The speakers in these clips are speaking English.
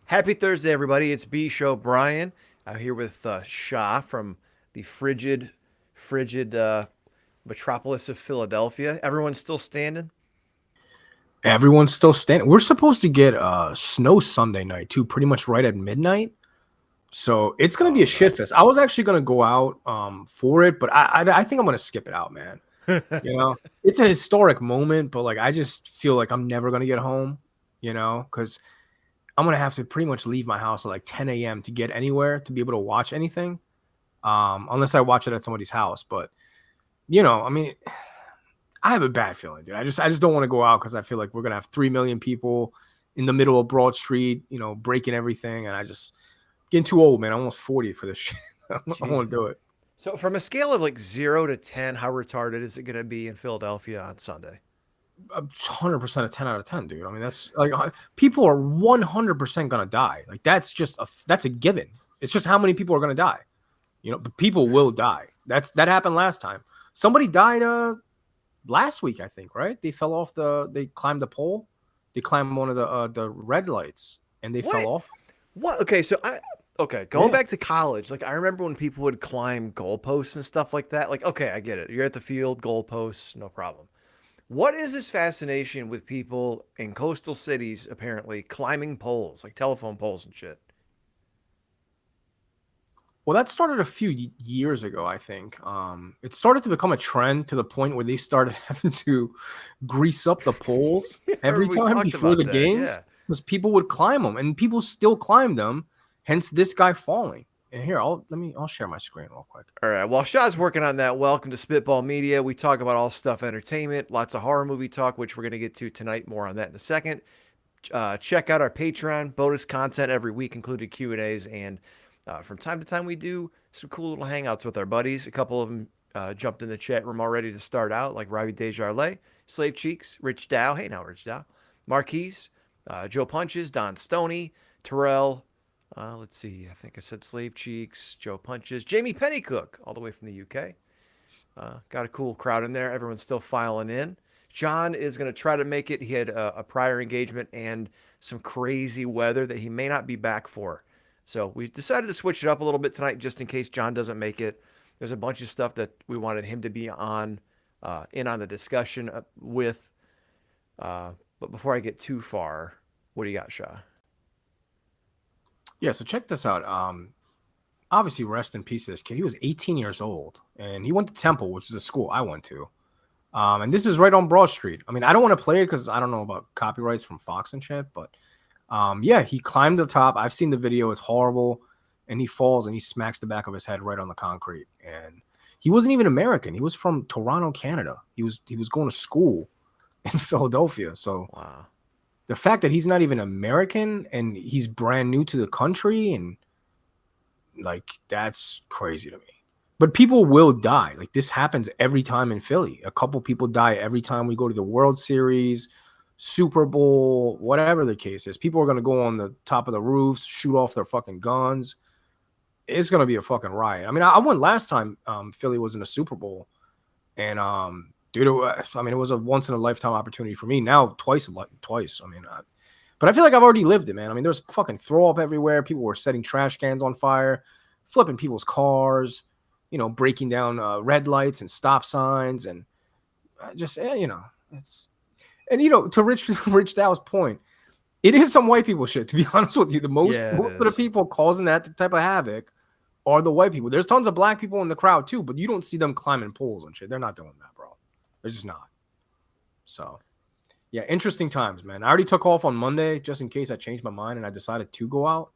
Happy Thursday, everybody. It's B Show Brian. I'm here with Shah from the frigid metropolis of Philadelphia. Everyone's still standing? Everyone's still standing. We're supposed to get snow Sunday night too, pretty much right at midnight. So it's gonna be a Oh, shit fest. I was actually gonna go out for it, but I think I'm gonna skip it out, man. no. It's a historic moment, but like I just feel like I'm never gonna get home, because I'm gonna have to pretty much leave my house at like 10 a.m. to get anywhere to be able to watch anything. Unless I watch it at somebody's house. But I mean, I have a bad feeling, dude. I just don't want to go out because I feel like we're gonna have 3 million people in the middle of Broad Street, breaking everything, and I just getting too old, man. I'm almost 40 for this shit. I Jeez, want to man. do it. So, from a scale of like 0 to 10, how retarded is it going to be in Philadelphia on Sunday? 100% a 10 out of 10, dude. I mean, that's like people are 100% gonna die. Like that's a given. It's just how many people are gonna die. But people will die. That happened last time. Somebody died last week, I think, right? They climbed the pole. They climbed one of the red lights and they fell What? off. What? Okay, going Yeah. back to college, like I remember when people would climb goalposts and stuff like that. Like, okay, I get it. You're at the field, goalposts, no problem. What is this fascination with people in coastal cities apparently climbing poles, like telephone poles and shit? Well, that started a few years ago, I think. It started to become a trend to the point where they started having to grease up the poles I every remember we time talked before about the that. games Yeah. because people would climb them, and people still climb them. Hence, this guy falling. And here, I'll share my screen real quick. All right. While Shah's working on that, welcome to Spitball Media. We talk about all stuff entertainment, lots of horror movie talk, which we're going to get to tonight. More on that in a second. Check out our Patreon, bonus content every week, including Q&As, and from time to time we do some cool little hangouts with our buddies. A couple of them jumped in the chat room already to start out, like Ravi Desjardins, Slave Cheeks, Rich Dow. Hey now, Rich Dow. Marquise, Joe Punches, Don Stoney, Terrell. Let's see. I think I said Slave Cheeks, Joe Punches, Jamie Pennycook, all the way from the UK. Got a cool crowd in there. Everyone's still filing in. John is going to try to make it. He had a prior engagement and some crazy weather that he may not be back for. So we decided to switch it up a little bit tonight just in case John doesn't make it. There's a bunch of stuff that we wanted him to be in on the discussion with. But before I get too far, what do you got, Shah? Yeah, so check this out. Obviously, rest in peace to this kid. He was 18 years old, and he went to Temple, which is a school I went to. And this is right on Broad Street. I mean, I don't want to play it because I don't know about copyrights from Fox and shit, but yeah, he climbed the top. I've seen the video. It's horrible. And he falls and he smacks the back of his head right on the concrete. And he wasn't even American. He was from Toronto, Canada. He was going to school in Philadelphia. So Wow. the fact that he's not even American and he's brand new to the country, and like that's crazy to me. But people will die. Like this happens every time in Philly. A couple people die every time we go to the World Series, Super Bowl, whatever the case is. People are going to go on the top of the roofs, shoot off their fucking guns. It's going to be a fucking riot. I mean, I went last time Philly was in a Super Bowl, and dude, it was a once in a lifetime opportunity for me. Now twice. I mean, but I feel like I've already lived it, man. I mean, there's fucking throw up everywhere. People were setting trash cans on fire, flipping people's cars, breaking down red lights and stop signs, and it's to Rich Dow's point, it is some white people shit. To be honest with you, most Yeah, it of the is. people causing that type of havoc are the white people. There's tons of black people in the crowd too, but you don't see them climbing poles and shit. They're not doing that, bro. They're just not. So, yeah, interesting times, man. I already took off on Monday just in case I changed my mind and I decided to go out.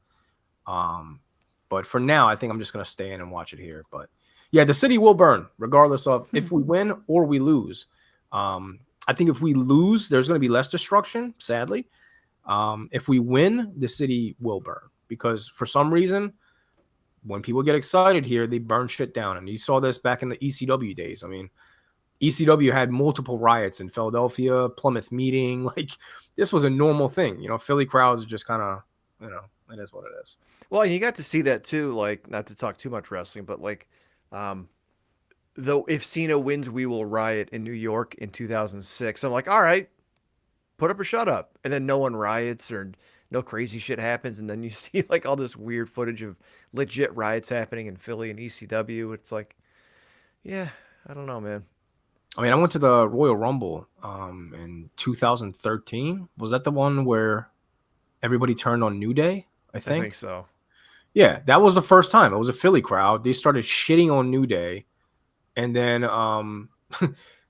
But for now, I think I'm just gonna stay in and watch it here. But yeah, the city will burn regardless of if we win or we lose. I think if we lose, there's gonna be less destruction, sadly. If we win, the city will burn because for some reason, when people get excited here, they burn shit down. And you saw this back in the ECW days. I mean, ECW had multiple riots in Philadelphia, Plymouth meeting. Like this was a normal thing. Philly crowds are just kind of, it is what it is. Well, you got to see that too. Like, not to talk too much wrestling, but like, um, though if Cena wins, we will riot in New York in 2006. I'm like, all right, put up or shut up, and then no one riots or no crazy shit happens, and then you see like all this weird footage of legit riots happening in Philly and ECW. It's like, yeah, I don't know, man. I mean, I went to the Royal Rumble in 2013. Was that the one where everybody turned on New Day? I I think think. so. Yeah, that was the first time. It was a Philly crowd. They started shitting on New Day, and then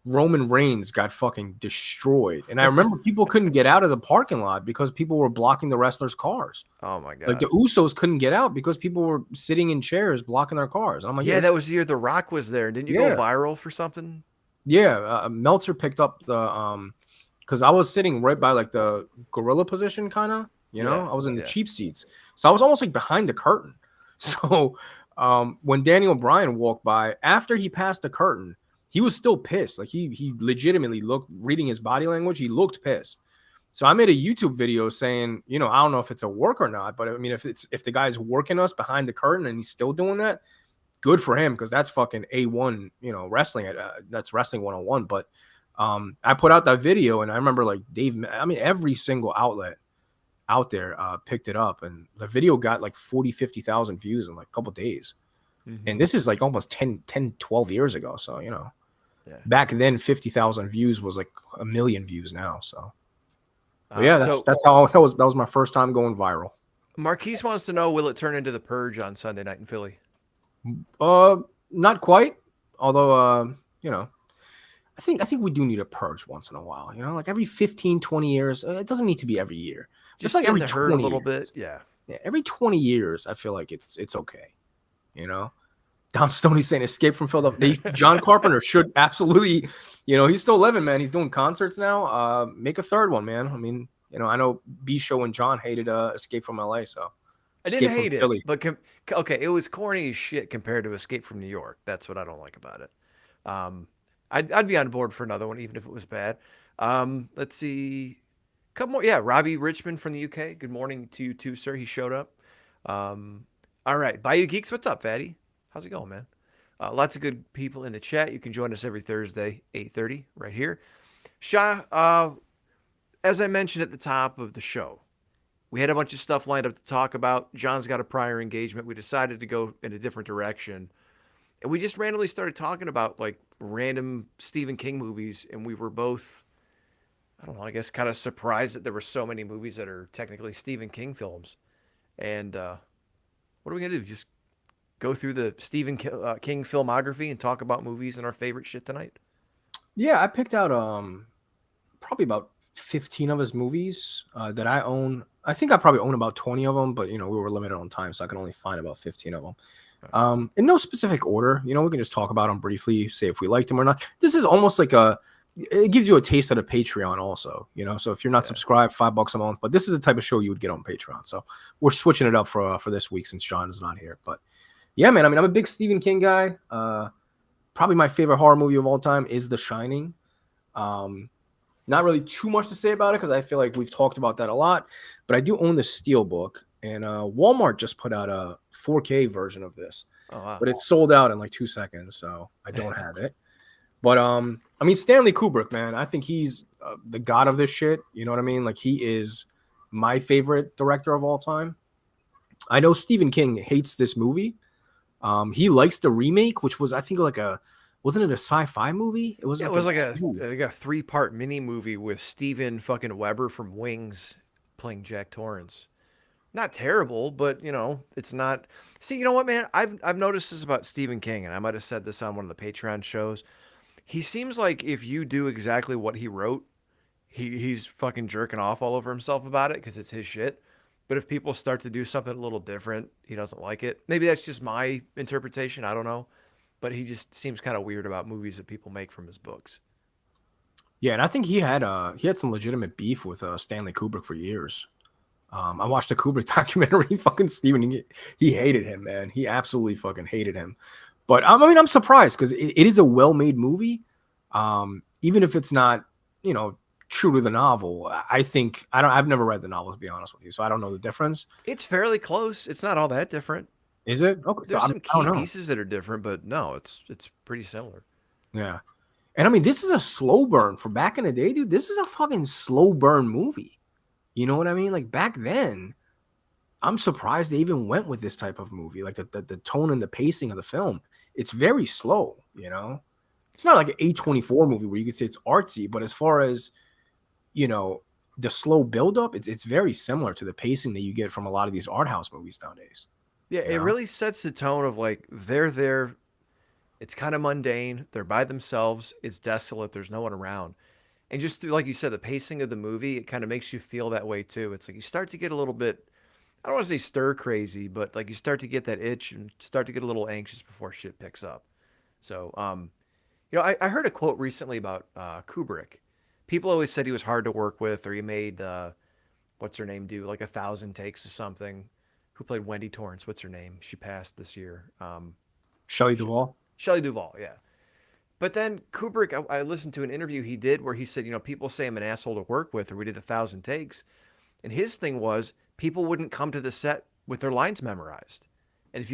Roman Reigns got fucking destroyed. And I remember people couldn't get out of the parking lot because people were blocking the wrestlers' cars. Oh my Like the god. Usos couldn't get out because people were sitting in chairs blocking their cars. And I'm like, Yeah, that was the year The Rock was there. Didn't you go yeah, viral for something? yeah. Meltzer picked up the because I was sitting right by like the gorilla position, kind of. You know, Yeah, I was in the yeah. cheap seats, so I was almost like behind the curtain. So when Daniel Bryan walked by after he passed the curtain, he was still pissed. Like he legitimately looked, reading his body language, he looked pissed. So I made a YouTube video saying, you know, I don't know if it's a work or not, but I mean, if the guy's working us behind the curtain and he's still doing that, good for him, because that's fucking A1, you know, wrestling. That's wrestling 101. But I put out that video, and I remember like every single outlet out there picked it up, and the video got like 50,000 views in like a couple days. Mm-hmm. And this is like almost 10, 12 years ago. So, you know, Yeah. back then 50,000 views was like a million views now. So yeah, that's how that was my first time going viral. Marquise wants to know, will it turn into The Purge on Sunday night in Philly? Not quite. Although you know, I think we do need a purge once in a while, you know, like every 15, 20 years. It doesn't need to be every year. Just like in every the herd a 20 little years. bit. Yeah. Yeah, every 20 years, I feel like it's okay. You know, Dom Stoney's saying Escape from Philadelphia. John Carpenter should absolutely, you know, he's still living, man. He's doing concerts now. Make a third one, man. I mean, you know, I know B Show and John hated Escape from LA, so I Escape didn't from hate it, Philly. but okay, it was corny as shit compared to Escape from New York. That's what I don't like about it. I'd be on board for another one, even if it was bad. Let's see. Couple more. Yeah, Robbie Richmond from the UK. Good morning to you too, sir. He showed up. All right. Bayou Geeks, what's up, Fatty? How's it going, man? Lots of good people in the chat. You can join us every Thursday, 8:30, right here. Shah, as I mentioned at the top of the show, we had a bunch of stuff lined up to talk about. John's got a prior engagement. We decided to go in a different direction. And we just randomly started talking about like random Stephen King movies. And we were both, I don't know, I guess kind of surprised that there were so many movies that are technically Stephen King films. And what are we going to do? Just go through the Stephen King filmography and talk about movies and our favorite shit tonight? Yeah, I picked out probably about 15 of his movies that I own. I think I probably own about 20 of them, but you know, we were limited on time, so I can only find about 15 of them. In no specific order, you know, we can just talk about them briefly, say if we liked them or not. This is almost like it gives you a taste of the Patreon also, you know. So if you're not subscribed, $5 a month, but this is the type of show you would get on Patreon. So we're switching it up for this week since John is not here. But yeah, man, I mean, I'm a big Stephen King guy. Probably my favorite horror movie of all time is The Shining. Not really too much to say about it because I feel like we've talked about that a lot, but I do own the Steelbook, and Walmart just put out a 4K version of this. Oh, wow. But it's sold out in like 2 seconds, so I don't have it. But I mean, Stanley Kubrick, man, I think he's the god of this shit. You know what I mean? Like, he is my favorite director of all time. I know Stephen King hates this movie. He likes the remake, which was, I think, like wasn't it a sci-fi movie? It was. Yeah, it was like a 3-part mini movie with Steven fucking Weber from Wings playing Jack Torrance. Not terrible, but you know, it's not. See, you know what, man? I've noticed this about Stephen King, and I might have said this on one of the Patreon shows. He seems like if you do exactly what he wrote, he's fucking jerking off all over himself about it because it's his shit. But if people start to do something a little different, he doesn't like it. Maybe that's just my interpretation. I don't know. But he just seems kind of weird about movies that people make from his books. Yeah, and I think he had some legitimate beef with Stanley Kubrick for years. I watched the Kubrick documentary. Fucking Steven, he hated him, man. He absolutely fucking hated him. But I mean, I'm surprised because it is a well-made movie. Even if it's not, you know, true to the novel, I think I've never read the novel, to be honest with you, so I don't know the difference. It's fairly close. It's not all that different. Is it? Okay, there's some key pieces that are different, but no, it's pretty similar. Yeah, and I mean, this is a slow burn for back in the day, dude. This is a fucking slow burn movie. You know what I mean? Like back then, I'm surprised they even went with this type of movie. Like the tone and the pacing of the film, it's very slow. You know, it's not like an A24 movie where you could say it's artsy, but as far as you know, the slow buildup, it's very similar to the pacing that you get from a lot of these art house movies nowadays. Yeah, You it know, really sets the tone of like they're there. It's kind of mundane. They're by themselves. It's desolate. There's no one around. And just through, like you said, the pacing of the movie, it kind of makes you feel that way too. It's like you start to get a little bit, I don't want to say stir crazy, but like you start to get that itch and start to get a little anxious before shit picks up. So, I heard a quote recently about Kubrick. People always said he was hard to work with, or he made what's her name do like 1,000 takes of something. Who played Wendy Torrance? What's her name? She passed this year. Shelley Sh- Duvall. Shelley Duvall, yeah. But then Kubrick, I listened to an interview he did where he said, people say I'm an asshole to work with, or we did 1,000 takes, and his thing was people wouldn't come to the set with their lines memorized, and if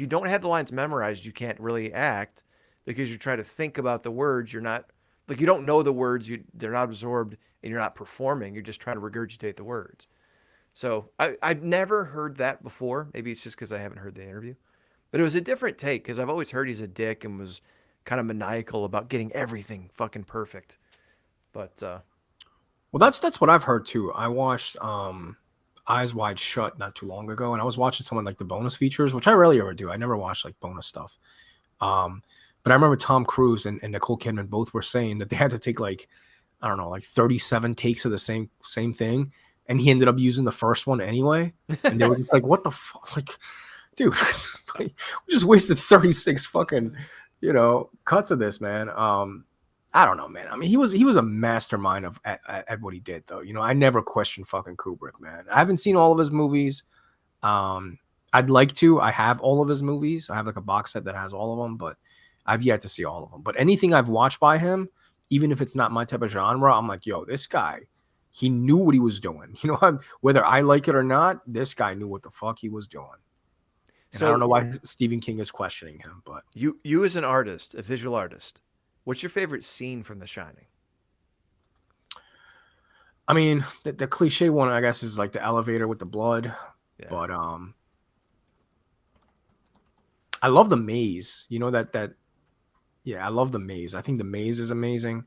you don't have the lines memorized, you can't really act because you're trying to think about the words. You're not like you don't know the words. They're not absorbed, and you're not performing. You're just trying to regurgitate the words. So I've never heard that before. Maybe it's just because I haven't heard the interview. But it was a different take because I've always heard he's a dick and was kind of maniacal about getting everything fucking perfect. But Well, that's what I've heard too. I watched Eyes Wide Shut not too long ago, and I was watching some of like the bonus features, which I rarely ever do. I never watch like bonus stuff. Um, but I remember Tom Cruise and Nicole Kidman both were saying that they had to take like I don't know, like 37 takes of the same thing, and he ended up using the first one anyway. And they were just like, "What the fuck, like, dude? Like, we just wasted 36 fucking, cuts of this, man." I don't know, man. I mean, he was a mastermind at what he did, though. I never questioned fucking Kubrick, man. I haven't seen all of his movies. I'd like to. I have all of his movies. I have like a box set that has all of them, but I've yet to see all of them. But anything I've watched by him, even if it's not my type of genre, I'm like, yo, this guy, he knew what he was doing. Whether I like it or not, this guy knew what the fuck he was doing. And I don't so know why Stephen King is questioning him, but you as an artist, a visual artist, what's your favorite scene from The Shining? I mean, the cliche one, I guess, is like the elevator with the blood. Yeah. But I love the maze. Yeah, I love the maze. I think the maze is amazing.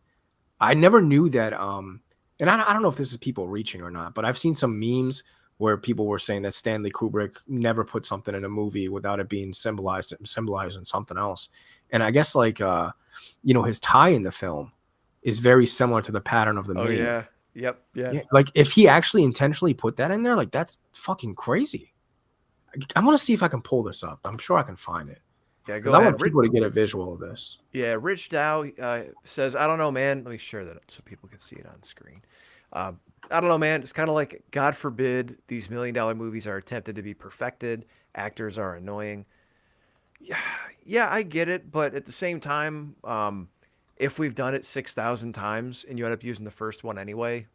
I never knew that. And I don't know if this is people reaching or not, but I've seen some memes where people were saying that Stanley Kubrick never put something in a movie without it being symbolized in something else. And I guess like his tie in the film is very similar to the pattern of the Oh maze. yeah. Yep. Yeah. Yeah, like if he actually intentionally put that in there, like that's fucking crazy. I want to see if I can pull this up. I'm sure I can find it Yeah. because Go I ahead. want people to get a visual of this. Yeah. Rich Dow says, I don't know, man. Let me share that up so people can see it on screen. I don't know, man. It's kind of like, God forbid, these $1 million movies are attempted to be perfected. Actors are annoying. Yeah, yeah, I get it, but at the same time, if we've done it 6,000 times and you end up using the first one anyway,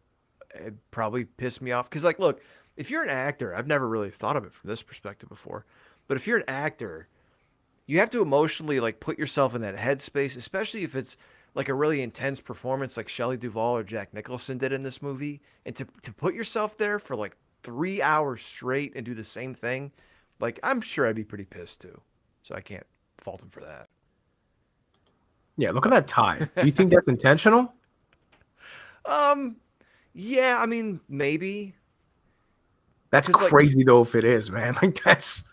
it probably pissed me off. Because, like, look, if you're an actor, I've never really thought of it from this perspective before, but if you're an actor, you have to emotionally like put yourself in that headspace, especially if it's like a really intense performance like Shelley Duvall or Jack Nicholson did in this movie, and to put yourself there for like 3 hours straight and do the same thing, like I'm sure I'd be pretty pissed too. So I can't fault him for that. Yeah, look at But that tie. Do you think that's intentional? um, yeah, I mean maybe That's because like crazy though if it is, man. Like that's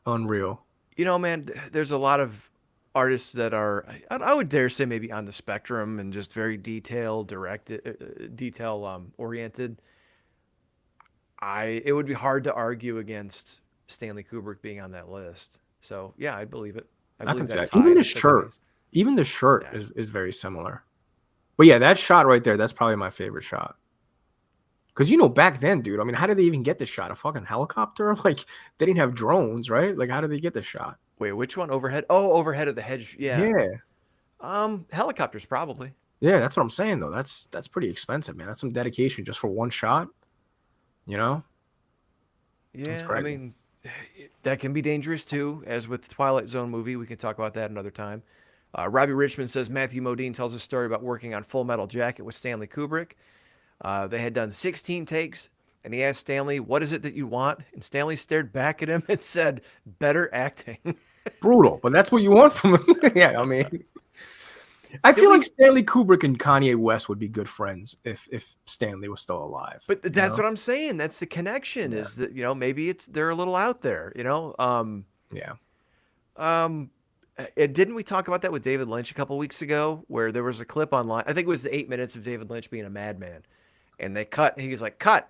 unreal. man, there's a lot of artists that are I would dare say maybe on the spectrum and just very detail oriented. It would be hard to argue against Stanley Kubrick being on that list. So yeah, I believe it. I I believe can see that that. tie looks like a maze. Even the shirt Yeah. is very similar. But yeah, that shot right there, that's probably my favorite shot. Because back then, dude, I mean, how did they even get this shot? A fucking helicopter? Like they didn't have drones, right? Like how did they get this shot? Wait, which one? Overhead? Oh, overhead of the hedge. Yeah. Yeah. Helicopters probably. Yeah, that's what I'm saying though. That's pretty expensive, man. That's some dedication just for one shot, you know? That's Yeah, I crazy. mean, that can be dangerous too, as with the Twilight Zone movie. We can talk about that another time. Robbie Richmond says Matthew Modine tells a story about working on Full Metal Jacket with Stanley Kubrick. They had done 16 takes, and he asked Stanley, "What is it that you want?" And Stanley stared back at him and said, "Better acting." Brutal, but that's what you want from him. Yeah, I mean, I feel like Stanley Kubrick and Kanye West would be good friends if Stanley was still alive. But that's what I'm saying. That's the connection. Is that maybe they're a little out there. Yeah. And didn't we talk about that with David Lynch a couple weeks ago, where there was a clip online? I think it was the 8 minutes of David Lynch being a madman, and they cut. And he's like, "Cut,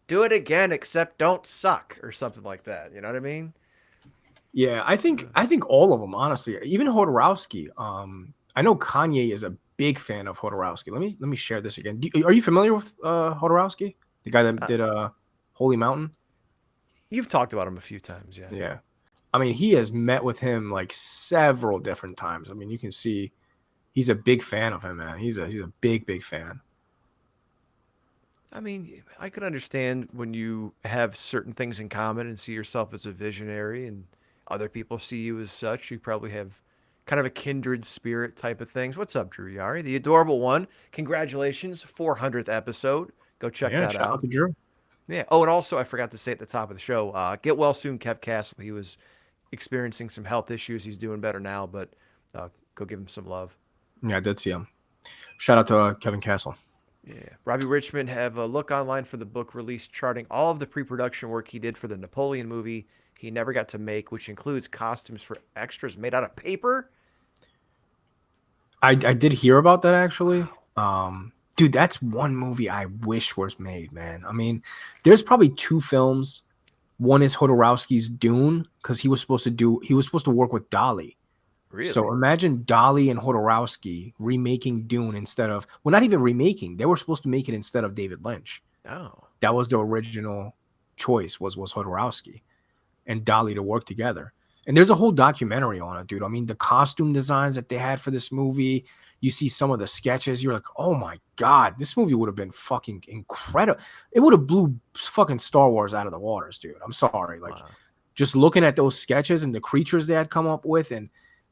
do it again, except don't suck," or something like that. You know what I mean? Yeah, I think all of them, honestly. Even Hodorowski. I know Kanye is a big fan of Hodorowski. Let me share this again. Are you familiar with Hodorowski, the guy that did Holy Mountain? You've talked about him a few times, yeah. Yeah. I mean, he has met with him like several different times. I mean, you can see he's a big fan of him, man. He's a big fan. I mean, I could understand when you have certain things in common and see yourself as a visionary, and other people see you as such. You probably have kind of a kindred spirit type of things. What's up, Drew Yari, the adorable one? Congratulations, 400th episode. Go check that shout out. out to Drew. Yeah. Oh, and also I forgot to say at the top of the show, get well soon, Kev Castle. He was experiencing some health issues. He's doing better now, but go give him some love. Yeah, I did see him. Shout out to Kevin Castle. Yeah. Robbie Richmond have a look online for the book release charting all of the pre-production work he did for the Napoleon movie he never got to make, which includes costumes for extras made out of paper. I did hear about that, actually. Dude, that's one movie I wish was made, man. I mean, there's probably two films. One is Hodorowski's Dune, because he was supposed to work with Dali. Really? So imagine Dali and Hodorowski remaking Dune instead of, well, not even remaking. They were supposed to make it instead of David Lynch. Oh. That was the original choice, was Hodorowski and Dali to work together. And there's a whole documentary on it, dude. I mean, the costume designs that they had for this movie, you see some of the sketches, you're like, oh my God, this movie would have been fucking incredible. It would have blew fucking Star Wars out of the waters, dude. I'm sorry. Like, just looking at those sketches and the creatures they had come up with and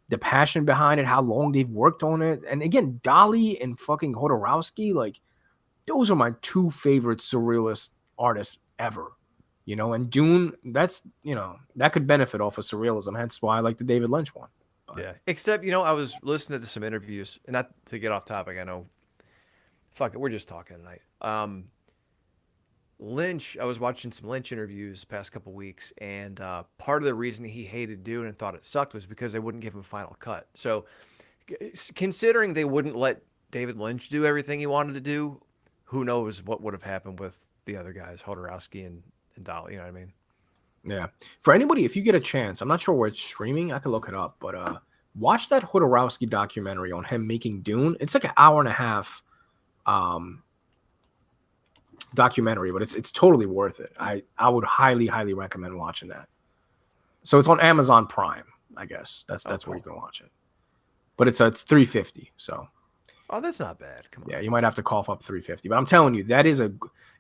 the passion behind it, how long they've worked on it. And again, Dali and fucking Hodorowski, like, those are my two favorite surrealist artists ever. And Dune, that's, that could benefit off of surrealism. Hence why I like the David Lynch one. But, yeah. Except, I was listening to some interviews, and not to get off topic, I know. Fuck it, we're just talking tonight. Lynch, I was watching some Lynch interviews the past couple weeks, and part of the reason he hated Dune and thought it sucked was because they wouldn't give him a final cut. So, considering they wouldn't let David Lynch do everything he wanted to do, who knows what would have happened with the other guys, Hodorowski and Dali, you know what I mean? Yeah. For anybody, if you get a chance, I'm not sure where it's streaming. I can look it up, but watch that Hodorowski documentary on him making Dune. It's like an hour and a half documentary, but it's totally worth it. I would highly recommend watching that. So it's on Amazon Prime, I guess. That's where you can watch it. But it's $350. So. Oh, that's not bad. Come on. Yeah, you might have to cough up $350, but I'm telling you, that is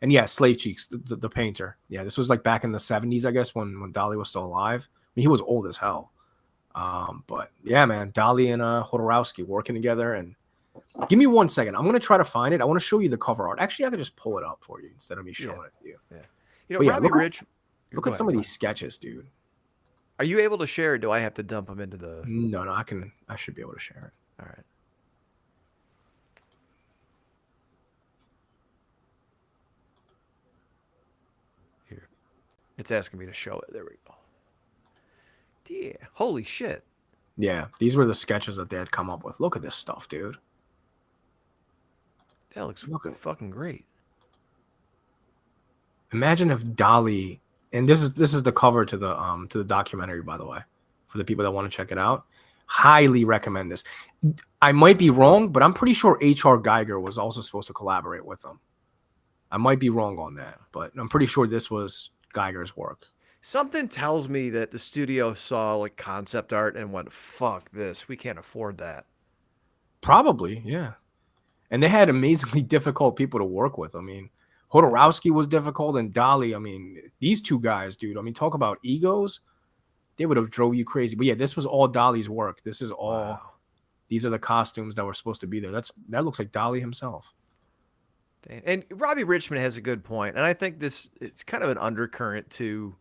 and yeah, Slave Cheeks, the painter. Yeah, this was like back in the 70s, I guess, when Dali was still alive. I mean, he was old as hell. But yeah, man, Dali and Hodorowski working together. And give me 1 second. I'm gonna try to find it. I want to show you the cover art. Actually, I could just pull it up for you instead of me showing it to you. Yeah. Robbie Rich. Look at some of these sketches, dude. Are you able to share, or do I have to dump them into the? No, I should be able to share it. All right. It's asking me to show it. There we go. Yeah. Holy shit. Yeah. These were the sketches that they had come up with. Look at this stuff, dude. That looks fucking great. Imagine if Dali, and this is the cover to the documentary, by the way, for the people that want to check it out. Highly recommend this. I might be wrong, but I'm pretty sure H.R. Geiger was also supposed to collaborate with them. I might be wrong on that, but I'm pretty sure this was Geiger's work. Something tells me that the studio saw like concept art and went, fuck this, we can't afford that. Probably, yeah. And they had amazingly difficult people to work with. I mean, Hodorowski was difficult, and Dali, I mean, these two guys, dude, I mean, talk about egos. They would have drove you crazy. But yeah, this was all Dali's work. This is all, These are the costumes that were supposed to be there. That looks like Dali himself. And Robbie Richmond has a good point, and I think it's kind of an undercurrent to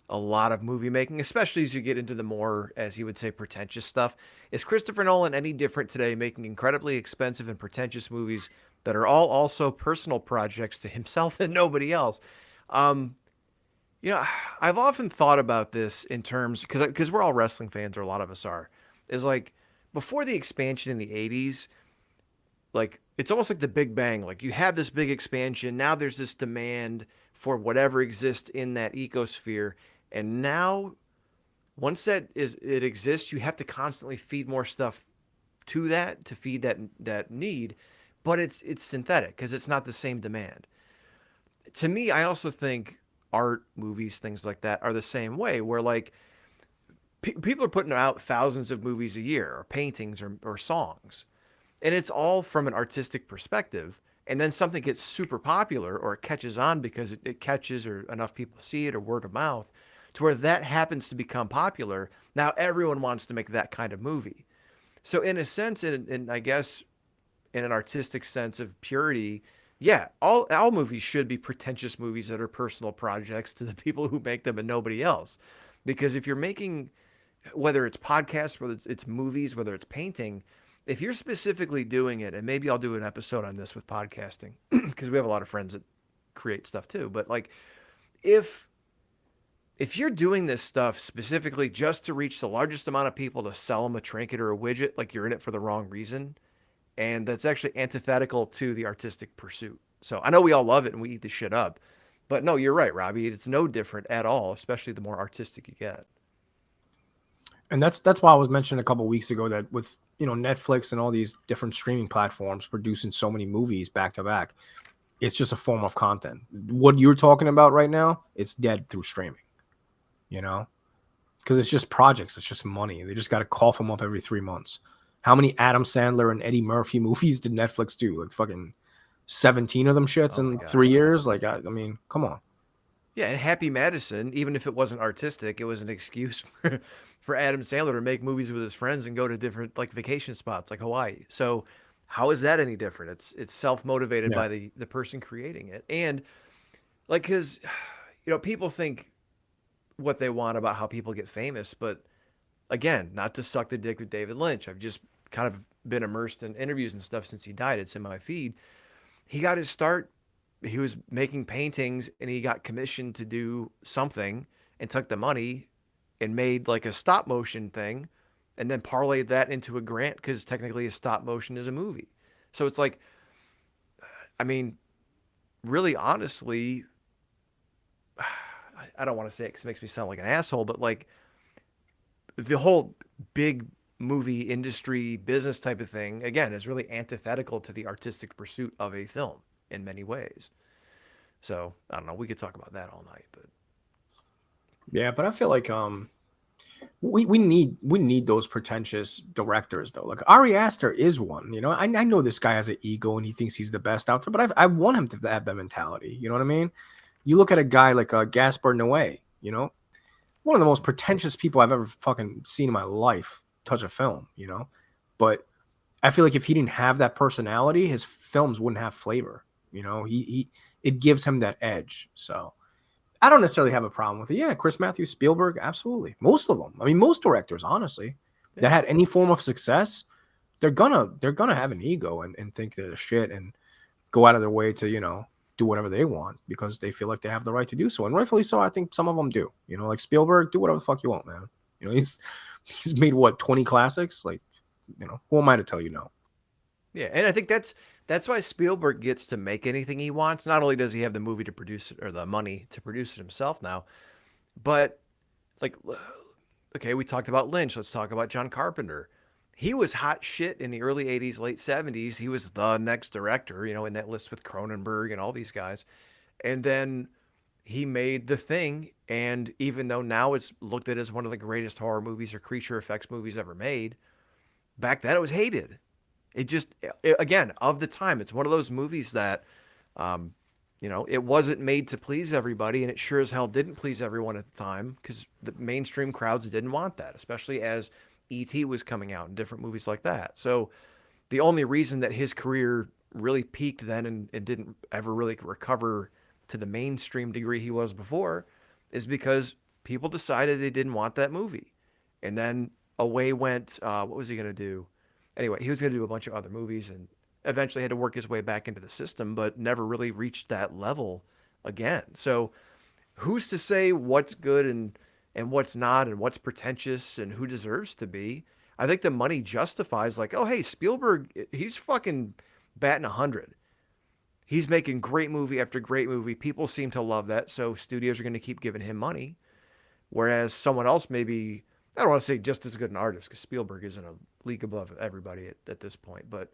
a lot of movie making, especially as you get into the more, as you would say, pretentious stuff. Is Christopher Nolan any different today, making incredibly expensive and pretentious movies that are all also personal projects to himself and nobody else? Um, you know, I've often thought about this in terms because we're all wrestling fans, or a lot of us are. Is like before the expansion in the '80s, like it's almost like the Big Bang. Like you have this big expansion, now there's this demand for whatever exists in that ecosphere, and now once that is it exists, you have to constantly feed more stuff to that to feed that need, but it's synthetic because it's not the same demand. To me, I also think art, movies, things like that are the same way, where like people are putting out thousands of movies a year, or paintings, or songs, and it's all from an artistic perspective. And then something gets super popular, or it catches on because it catches, or enough people see it, or word of mouth, to where that happens to become popular. Now everyone wants to make that kind of movie. So in a sense, in I guess in an artistic sense of purity, yeah, all movies should be pretentious movies that are personal projects to the people who make them and nobody else. Because if you're making, whether it's podcasts, whether it's movies, whether it's painting, if you're specifically doing it, and maybe I'll do an episode on this with podcasting, because we have a lot of friends that create stuff too. But like, if if you're doing this stuff specifically just to reach the largest amount of people to sell them a trinket or a widget, like you're in it for the wrong reason, and that's actually antithetical to the artistic pursuit. So I know we all love it and we eat the shit up, but no, you're right, Robbie. It's no different at all, especially the more artistic you get. And that's why I was mentioning a couple of weeks ago that with Netflix and all these different streaming platforms producing so many movies back to back, it's just a form of content. What you're talking about right now, it's dead through streaming. You know, because it's just projects, it's just money. They just got to cough them up every 3 months. How many Adam Sandler and Eddie Murphy movies did Netflix do? Like fucking 17 of them shits Oh my in God. 3 years. Like I mean, come on. Yeah, and Happy Madison, even if it wasn't artistic, it was an excuse for Adam Sandler to make movies with his friends and go to different like vacation spots like Hawaii. So how is that any different? It's self-motivated Yeah. by the person creating it. And like cuz people think what they want about how people get famous, but again, not to suck the dick with David Lynch. I've just kind of been immersed in interviews and stuff since he died. It's in my feed. He got his start. He was making paintings and he got commissioned to do something and took the money and made like a stop motion thing and then parlayed that into a grant because technically a stop motion is a movie. So it's like, I mean, really honestly, I don't want to say it because it makes me sound like an asshole, but like the whole big movie industry business type of thing, again, is really antithetical to the artistic pursuit of a film in many ways. So I don't know. We could talk about that all night, but Yeah, but I feel like we need those pretentious directors though. Like Ari Aster is one. I know this guy has an ego and he thinks he's the best out there, but I want him to have that mentality. You know what I mean? You look at a guy like Gaspar Noé. One of the most pretentious people I've ever fucking seen in my life touch a film. But I feel like if he didn't have that personality, his films wouldn't have flavor. He it gives him that edge. So I don't necessarily have a problem with it. Yeah, Chris Matthews, Spielberg, absolutely. Most of them. I mean, most directors, honestly, that yeah, had any form of success, they're gonna have an ego and think they're the shit and go out of their way to do whatever they want because they feel like they have the right to do so, and rightfully so. I think some of them do. Like Spielberg, do whatever the fuck you want, man. He's made what 20 classics. Like, who am I to tell you no? yeah, and I think that's why Spielberg gets to make anything he wants. Not only does he have the movie to produce it or the money to produce it himself now, but like, okay, we talked about Lynch. Let's talk about John Carpenter. He was hot shit in the early 80s, late 70s. He was the next director, in that list with Cronenberg and all these guys. And then he made The Thing. And even though now it's looked at as one of the greatest horror movies or creature effects movies ever made, back then it was hated. It just, again, of the time, it's one of those movies that, um, it wasn't made to please everybody, and it sure as hell didn't please everyone at the time because the mainstream crowds didn't want that, especially as E.T. was coming out and different movies like that. So the only reason that his career really peaked then and didn't ever really recover to the mainstream degree he was before is because people decided they didn't want that movie. And then away went, what was he going to do? Anyway, he was going to do a bunch of other movies and eventually had to work his way back into the system, but never really reached that level again. So who's to say what's good and what's not and what's pretentious and who deserves to be? I think the money justifies like, oh hey, Spielberg, he's fucking batting 100. He's making great movie after great movie. People seem to love that, so studios are going to keep giving him money. Whereas someone else maybe, I don't want to say just as good an artist because Spielberg isn't a league above everybody at this point, but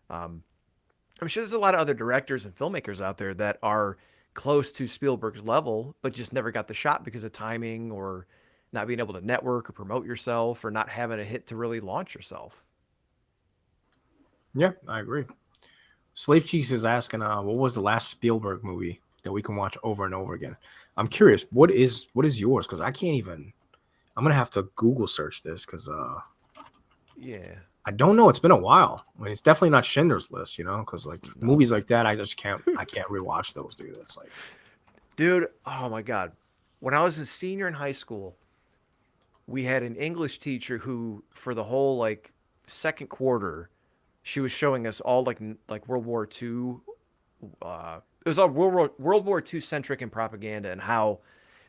um, I'm sure there's a lot of other directors and filmmakers out there that are close to Spielberg's level, but just never got the shot because of timing or not being able to network or promote yourself or not having a hit to really launch yourself. Yeah, I agree. Slave Cheeks is asking, what was the last Spielberg movie that we can watch over and over again? I'm curious, what is yours? Because I can't even. I'm gonna have to Google search this because Yeah. I don't know. It's been a while. I mean, it's definitely not Schindler's List, because like No. movies like that, I just can't. I can't rewatch those, dude. It's like, Dude, oh my God. When I was a senior in high school, we had an English teacher who, for the whole like second quarter, she was showing us all like World War II. It was all World War II centric in propaganda and how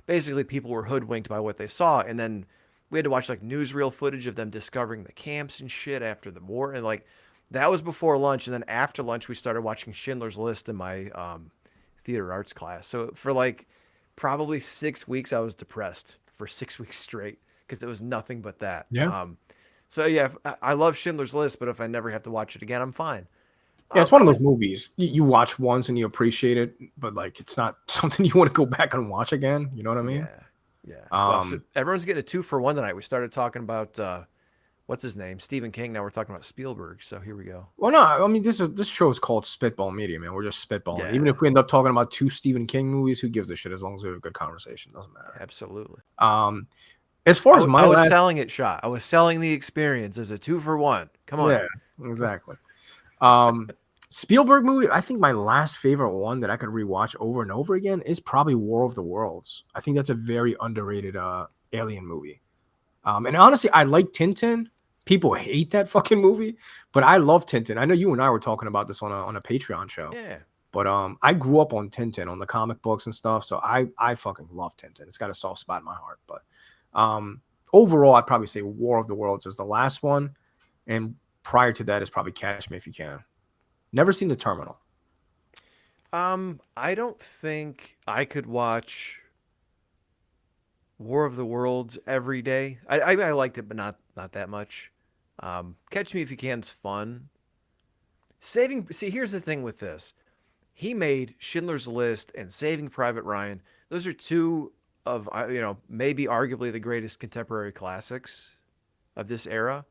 basically people were hoodwinked by what they saw, and then we had to watch like newsreel footage of them discovering the camps and shit after the war, and like that was before lunch, and then after lunch we started watching Schindler's List in my theater arts class. So for like probably 6 weeks, I was depressed for 6 weeks straight because it was nothing but that. yeah, So yeah, I love Schindler's List, but if I never have to watch it again, I'm fine. yeah. It's I one of would, those movies you watch once and you appreciate it, but like it's not something you want to go back and watch again. You know what I mean? yeah, yeah. Well, so Um, everyone's getting a 2-for-1 tonight. We started talking about what's his name, Stephen King. Now we're talking about Spielberg. So here we go. well, no, I mean this show is called Spitball Media, man. We're just spitballing. Even Yeah, if we end up talking about 2 Stephen King movies, who gives a shit as long as we have a good conversation? Doesn't matter. absolutely. As far as my I was last, selling it, Shot. I was selling the experience as a 2-for-1. Come on. yeah, exactly. Um, Spielberg movie, I think my last favorite one that I could rewatch over and over again is probably War of the Worlds. I think that's a very underrated alien movie. And honestly, I like Tintin. People hate that fucking movie, but I love Tintin. I know you and I were talking about this on a Patreon show. Yeah. But I grew up on Tintin, on the comic books and stuff, so I fucking love Tintin. It's got a soft spot in my heart. But overall, I'd probably say War of the Worlds is the last one, and prior to that is probably Catch Me If You Can. Never seen The Terminal. I don't think I could watch War of the Worlds every day. I liked it, but not that much. Catch Me If You Can's fun. See, here's the thing with this. He made Schindler's List and Saving Private Ryan. Those are two of maybe arguably the greatest contemporary classics of this era.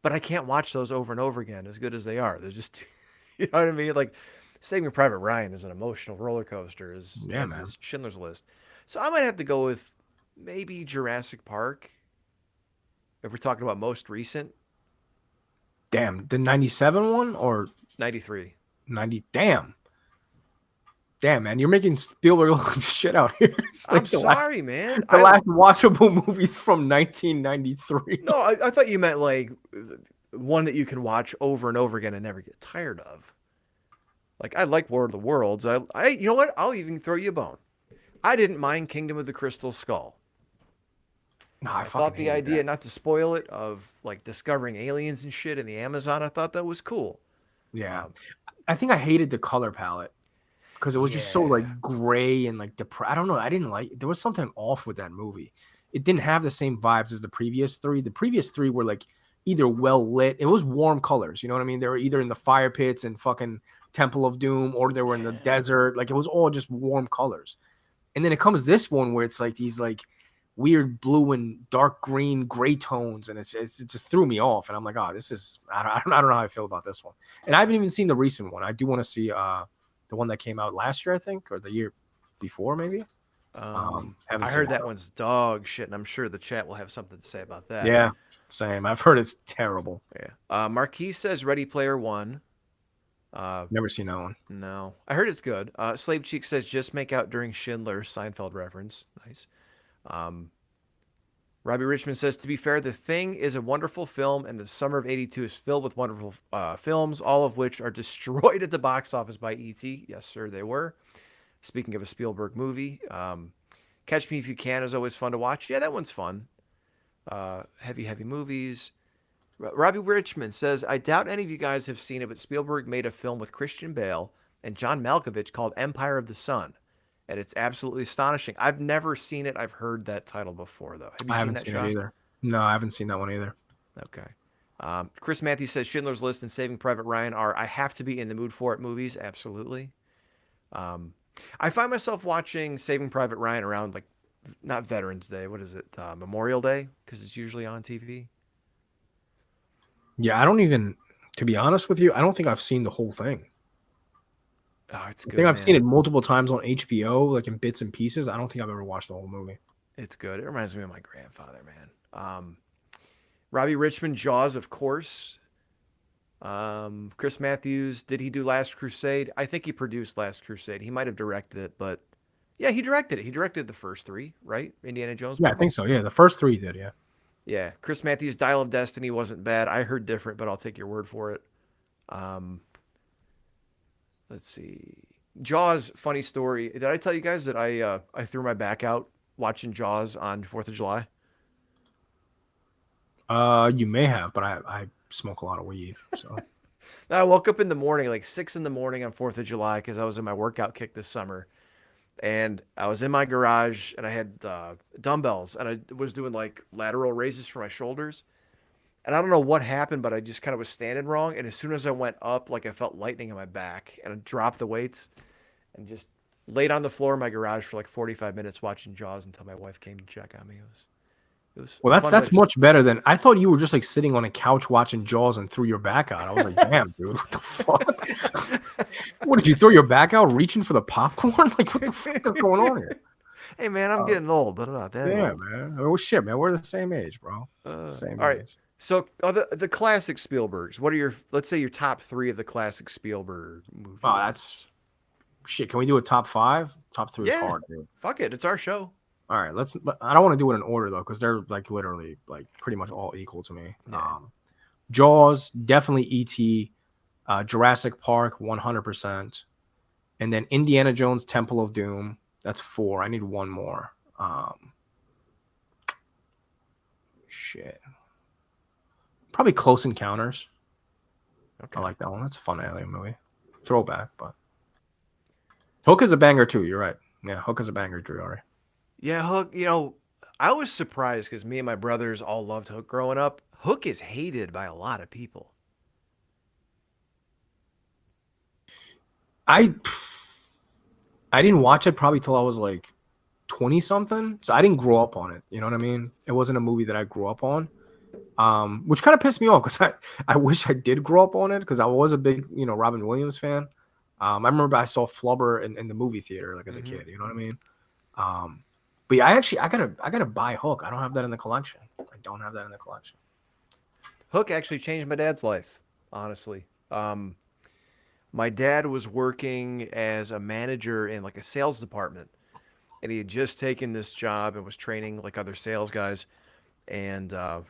But I can't watch those over and over again, as good as they are. They're just, you know what I mean? Like Saving Private Ryan is an emotional roller coaster, Yeah, as man. is Schindler's List. So I might have to go with maybe Jurassic Park if we're talking about most recent. Damn, the 97 one or 93. 90? Damn, man, you're making Spielberg look like shit out here. It's like I'm sorry, man. the last watchable movies from 1993. No, I thought you meant like one that you can watch over and over again and never get tired of. Like I like War of the Worlds. You know what? I'll even throw you a bone. I didn't mind Kingdom of the Crystal Skull. No, I I thought fucking the hated idea, that. not to spoil it, of like discovering aliens and shit in the Amazon, I thought that was cool. Yeah, Um, I think I hated the color palette because it was just so yeah. like gray and like depressed. I don't know. I didn't like. There was something off with that movie. It didn't have the same vibes as the previous three. The previous three were like either well lit. It was warm colors. You know what I mean? They were either in the fire pits and fucking Temple of Doom, or they were in the Yeah. desert. Like it was all just warm colors. And then it comes this one where it's like these like weird blue and dark green gray tones, and it just threw me off. And I'm like, oh, this is I don't know how I feel about this one. And I haven't even seen the recent one. I do want to see the one that came out last year, I think, or the year before, maybe. Haven't I seen heard that that. one's dog shit, and I'm sure the chat will have something to say about that. Yeah, same. I've heard it's terrible. Yeah. Marquis says Ready Player One. Never seen that one. No, I heard it's good. Slave Cheek says just make out during Schindler, Seinfeld reference. Nice. Um, Robbie Richmond says, to be fair, The Thing is a wonderful film, and the summer of '82 is filled with wonderful films, all of which are destroyed at the box office by E.T. Yes, sir, they were. Speaking of a Spielberg movie, Catch Me If You Can is always fun to watch. Yeah, that one's fun. Heavy movies. Robbie Richmond says, I doubt any of you guys have seen it, but Spielberg made a film with Christian Bale and John Malkovich called Empire of the Sun. And it's absolutely astonishing. I've never seen it. I've heard that title before, though. Have you I seen haven't that, seen Shah? it either. No, I haven't seen that one either. Okay. Chris Matthews says Schindler's List and Saving Private Ryan are I have to be in the mood for it movies. Absolutely. Um, I find myself watching Saving Private Ryan around like not Veterans Day. What is it? Memorial Day because it's usually on TV. Yeah, I don't even, to be honest with you, I don't think I've seen the whole thing. Oh, it's I good, think I've man. seen it multiple times on HBO, like in bits and pieces. I don't think I've ever watched the whole movie. It's good. It reminds me of my grandfather, man. Robbie Richmond, Jaws, of course. Chris Matthews, did he do Last Crusade? I think he produced Last Crusade. He might have directed it, but yeah, he directed it. He directed the first three, right? Indiana Jones Yeah, I movies. think so. Yeah, the first three did. Yeah. Yeah, Chris Matthews' Dial of Destiny wasn't bad. I heard different, but I'll take your word for it. Um, let's see. Jaws, funny story. Did I tell you guys that I threw my back out watching Jaws on 4th of July? You may have, but I smoke a lot of weed, so. I woke up in the morning, like 6 in the morning on 4th of July, because I was in my workout kick this summer. And I was in my garage and I had dumbbells and I was doing like lateral raises for my shoulders. And I don't know what happened, but I just kind of was standing wrong. And as soon as I went up, like I felt lightning in my back and I dropped the weights and just laid on the floor in my garage for like 45 minutes watching Jaws until my wife came to check on me. It was Well, fun. that's much better than I thought. You were just like sitting on a couch watching Jaws and threw your back out. I was like, damn, dude, what the fuck? What did you throw your back out reaching for the popcorn? Like, what the fuck is going on here? Hey, man, I'm getting old, but I'm not that Yeah, old. man. Oh shit, man. We're the same age, bro. Same All right. age. So the classic Spielbergs. What are your, let's say, your top three of the classic Spielberg movies? Oh, that's shit. Can we do a top five? Top three is hard, dude. Fuck it. It's our show. All right, let's. But I don't want to do it in order though, because they're like literally like pretty much all equal to me. Yeah. Jaws, definitely E.T., Jurassic Park, 100%, and then Indiana Jones, Temple of Doom. That's 4. I need one more. Shit. Probably Close Encounters. Okay. I like that one. That's a fun alien movie. Throwback, but Hook is a banger too. You're right. Yeah, Hook is a banger, Drew. Yeah, Hook, I was surprised because me and my brothers all loved Hook growing up. Hook is hated by a lot of people. I didn't watch it probably till I was like 20 something. So I didn't grow up on it. You know what I mean? It wasn't a movie that I grew up on. Which kind of pissed me off because I wish I did grow up on it because I was a big, Robin Williams fan. I remember I saw Flubber in the movie theater like as a kid. You know what I mean? But yeah, I gotta buy Hook. I don't have that in the collection. Hook actually changed my dad's life, honestly. My dad was working as a manager in like a sales department, and he had just taken this job and was training like other sales guys. And I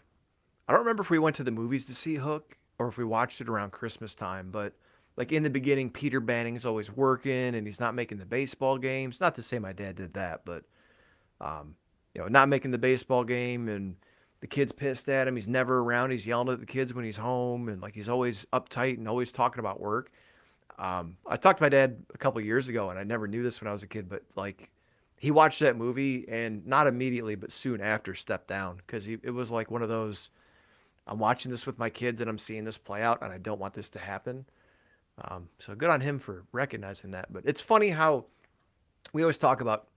don't remember if we went to the movies to see Hook or if we watched it around Christmas time, but like in the beginning, Peter Banning's always working and he's not making the baseball games. Not to say my dad did that, but not making the baseball game and the kid's pissed at him. He's never around. He's yelling at the kids when he's home and like he's always uptight and always talking about work. I talked to my dad a couple years ago and I never knew this when I was a kid, but like he watched that movie and not immediately, but soon after stepped down because it was like one of those, I'm watching this with my kids and I'm seeing this play out and I don't want this to happen. So good on him for recognizing that. But it's funny how we always talk about,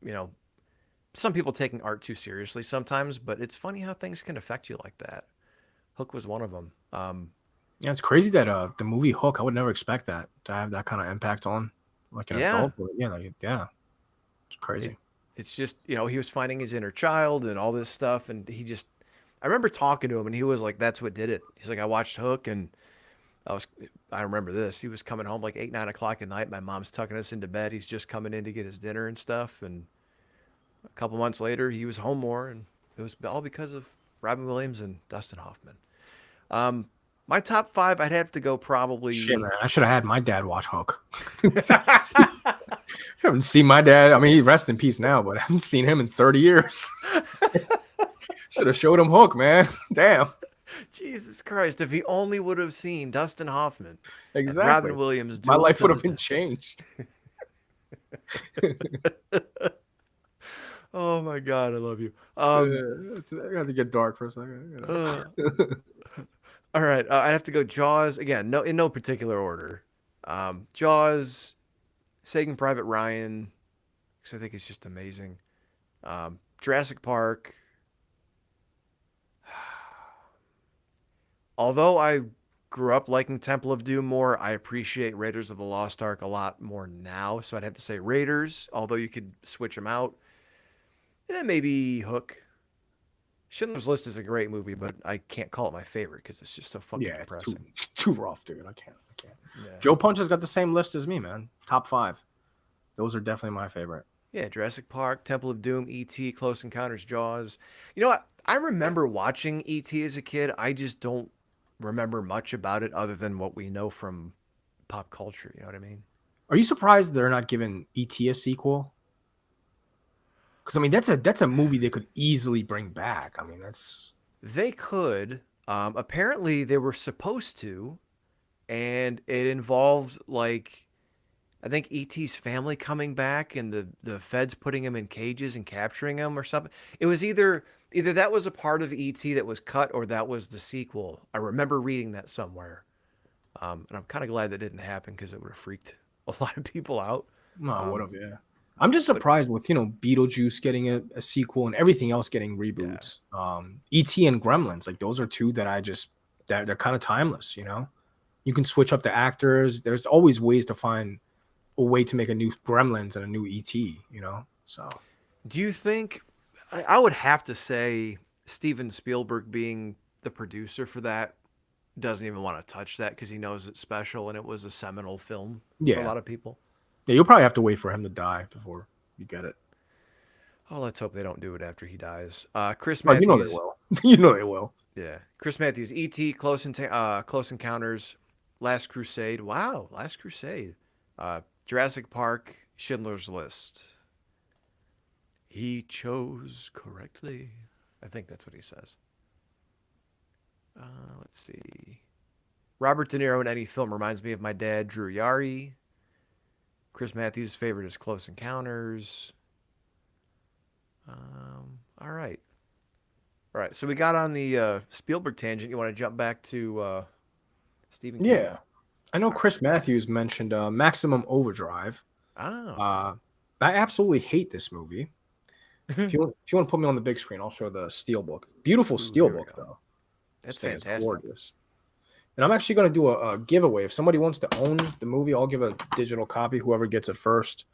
some people taking art too seriously sometimes, but it's funny how things can affect you like that. Hook was one of them. Yeah, it's crazy that the movie Hook, I would never expect that to have that kind of impact on like an adult. But yeah, it's crazy. It's just, he was finding his inner child and all this stuff. And I remember talking to him and he was like, that's what did it. He's like, I watched Hook and I remember this. He was coming home like 8, 9 o'clock at night. My mom's tucking us into bed. He's just coming in to get his dinner and stuff. And a couple months later, he was home more, and it was all because of Robin Williams and Dustin Hoffman. Um, my top five, I'd have to go Shit, probably. man. I should have had my dad watch Hook. I haven't seen my dad. I mean, he rests in peace now, but I haven't seen him in 30 years. Should have showed him Hook, man. Damn. Jesus Christ! If he only would have seen Dustin Hoffman and Exactly. Robin Williams, My duel life to would the have been death. changed. Oh my God, I love you. I got to get dark for a second. Uh, all right, I have to go Jaws again. No, in no particular order. Jaws, Saving Private Ryan, because I think it's just amazing. Jurassic Park. Although I grew up liking Temple of Doom more, I appreciate Raiders of the Lost Ark a lot more now. So I'd have to say Raiders, although you could switch them out. And then maybe Hook. Schindler's List is a great movie, but I can't call it my favorite because it's just so fucking Yeah, depressing. it's too rough, dude. I can't. Yeah. Joe Punch has got the same list as me, man. Top 5. Those are definitely my favorite. Yeah, Jurassic Park, Temple of Doom, E.T., Close Encounters, Jaws. You know what? I remember watching E.T. as a kid. I just don't remember much about it other than what we know from pop culture. You know what I mean? Are you surprised they're not giving E.T. a sequel? Because I mean, that's a movie they could easily bring back. I mean, that's They could. Apparently, they were supposed to, and it involved like I think ET's family coming back and the feds putting him in cages and capturing him or something. It was either that was a part of ET that was cut or that was the sequel. I remember reading that somewhere. And I'm kind of glad that didn't happen because it would have freaked a lot of people out. no, what Um, of yeah. I'm just but surprised with Beetlejuice getting a sequel and everything else getting yeah, reboots. E.T. and Gremlins, like those are two that they're kind of timeless. You can switch up the actors. There's always ways to find a way to make a new Gremlins and a new E.T. So do you think I would have to say Steven Spielberg being the producer for that doesn't even want to touch that because he knows it's special and it was a seminal film for a yeah, lot of people. you'll probably have to wait for him to die before you get it. Oh, let's hope they don't do it after he dies. Chris Oh, you know they Matthews, will. You know they will. yeah, Chris Matthews, E.T., Close Encounters, Last Crusade. Wow, Last Crusade. Jurassic Park, Schindler's List. He chose correctly. I think that's what he says. Let's see. Robert De Niro in any film reminds me of my dad, Drew Yari. Chris Matthews' favorite is Close Encounters. All right. All right. So we got on the Spielberg tangent. You want to jump back to Stephen King? Yeah, I know All right. Chris Matthews mentioned Maximum Overdrive. Oh. Uh, I absolutely hate this movie. If you want to put me on the big screen, I'll show the Steelbook. Beautiful Ooh, here we Steelbook go. though. That's This thing is fantastic. gorgeous. And I'm actually going to do a giveaway. If somebody wants to own the movie, I'll give a digital copy. Whoever gets it first,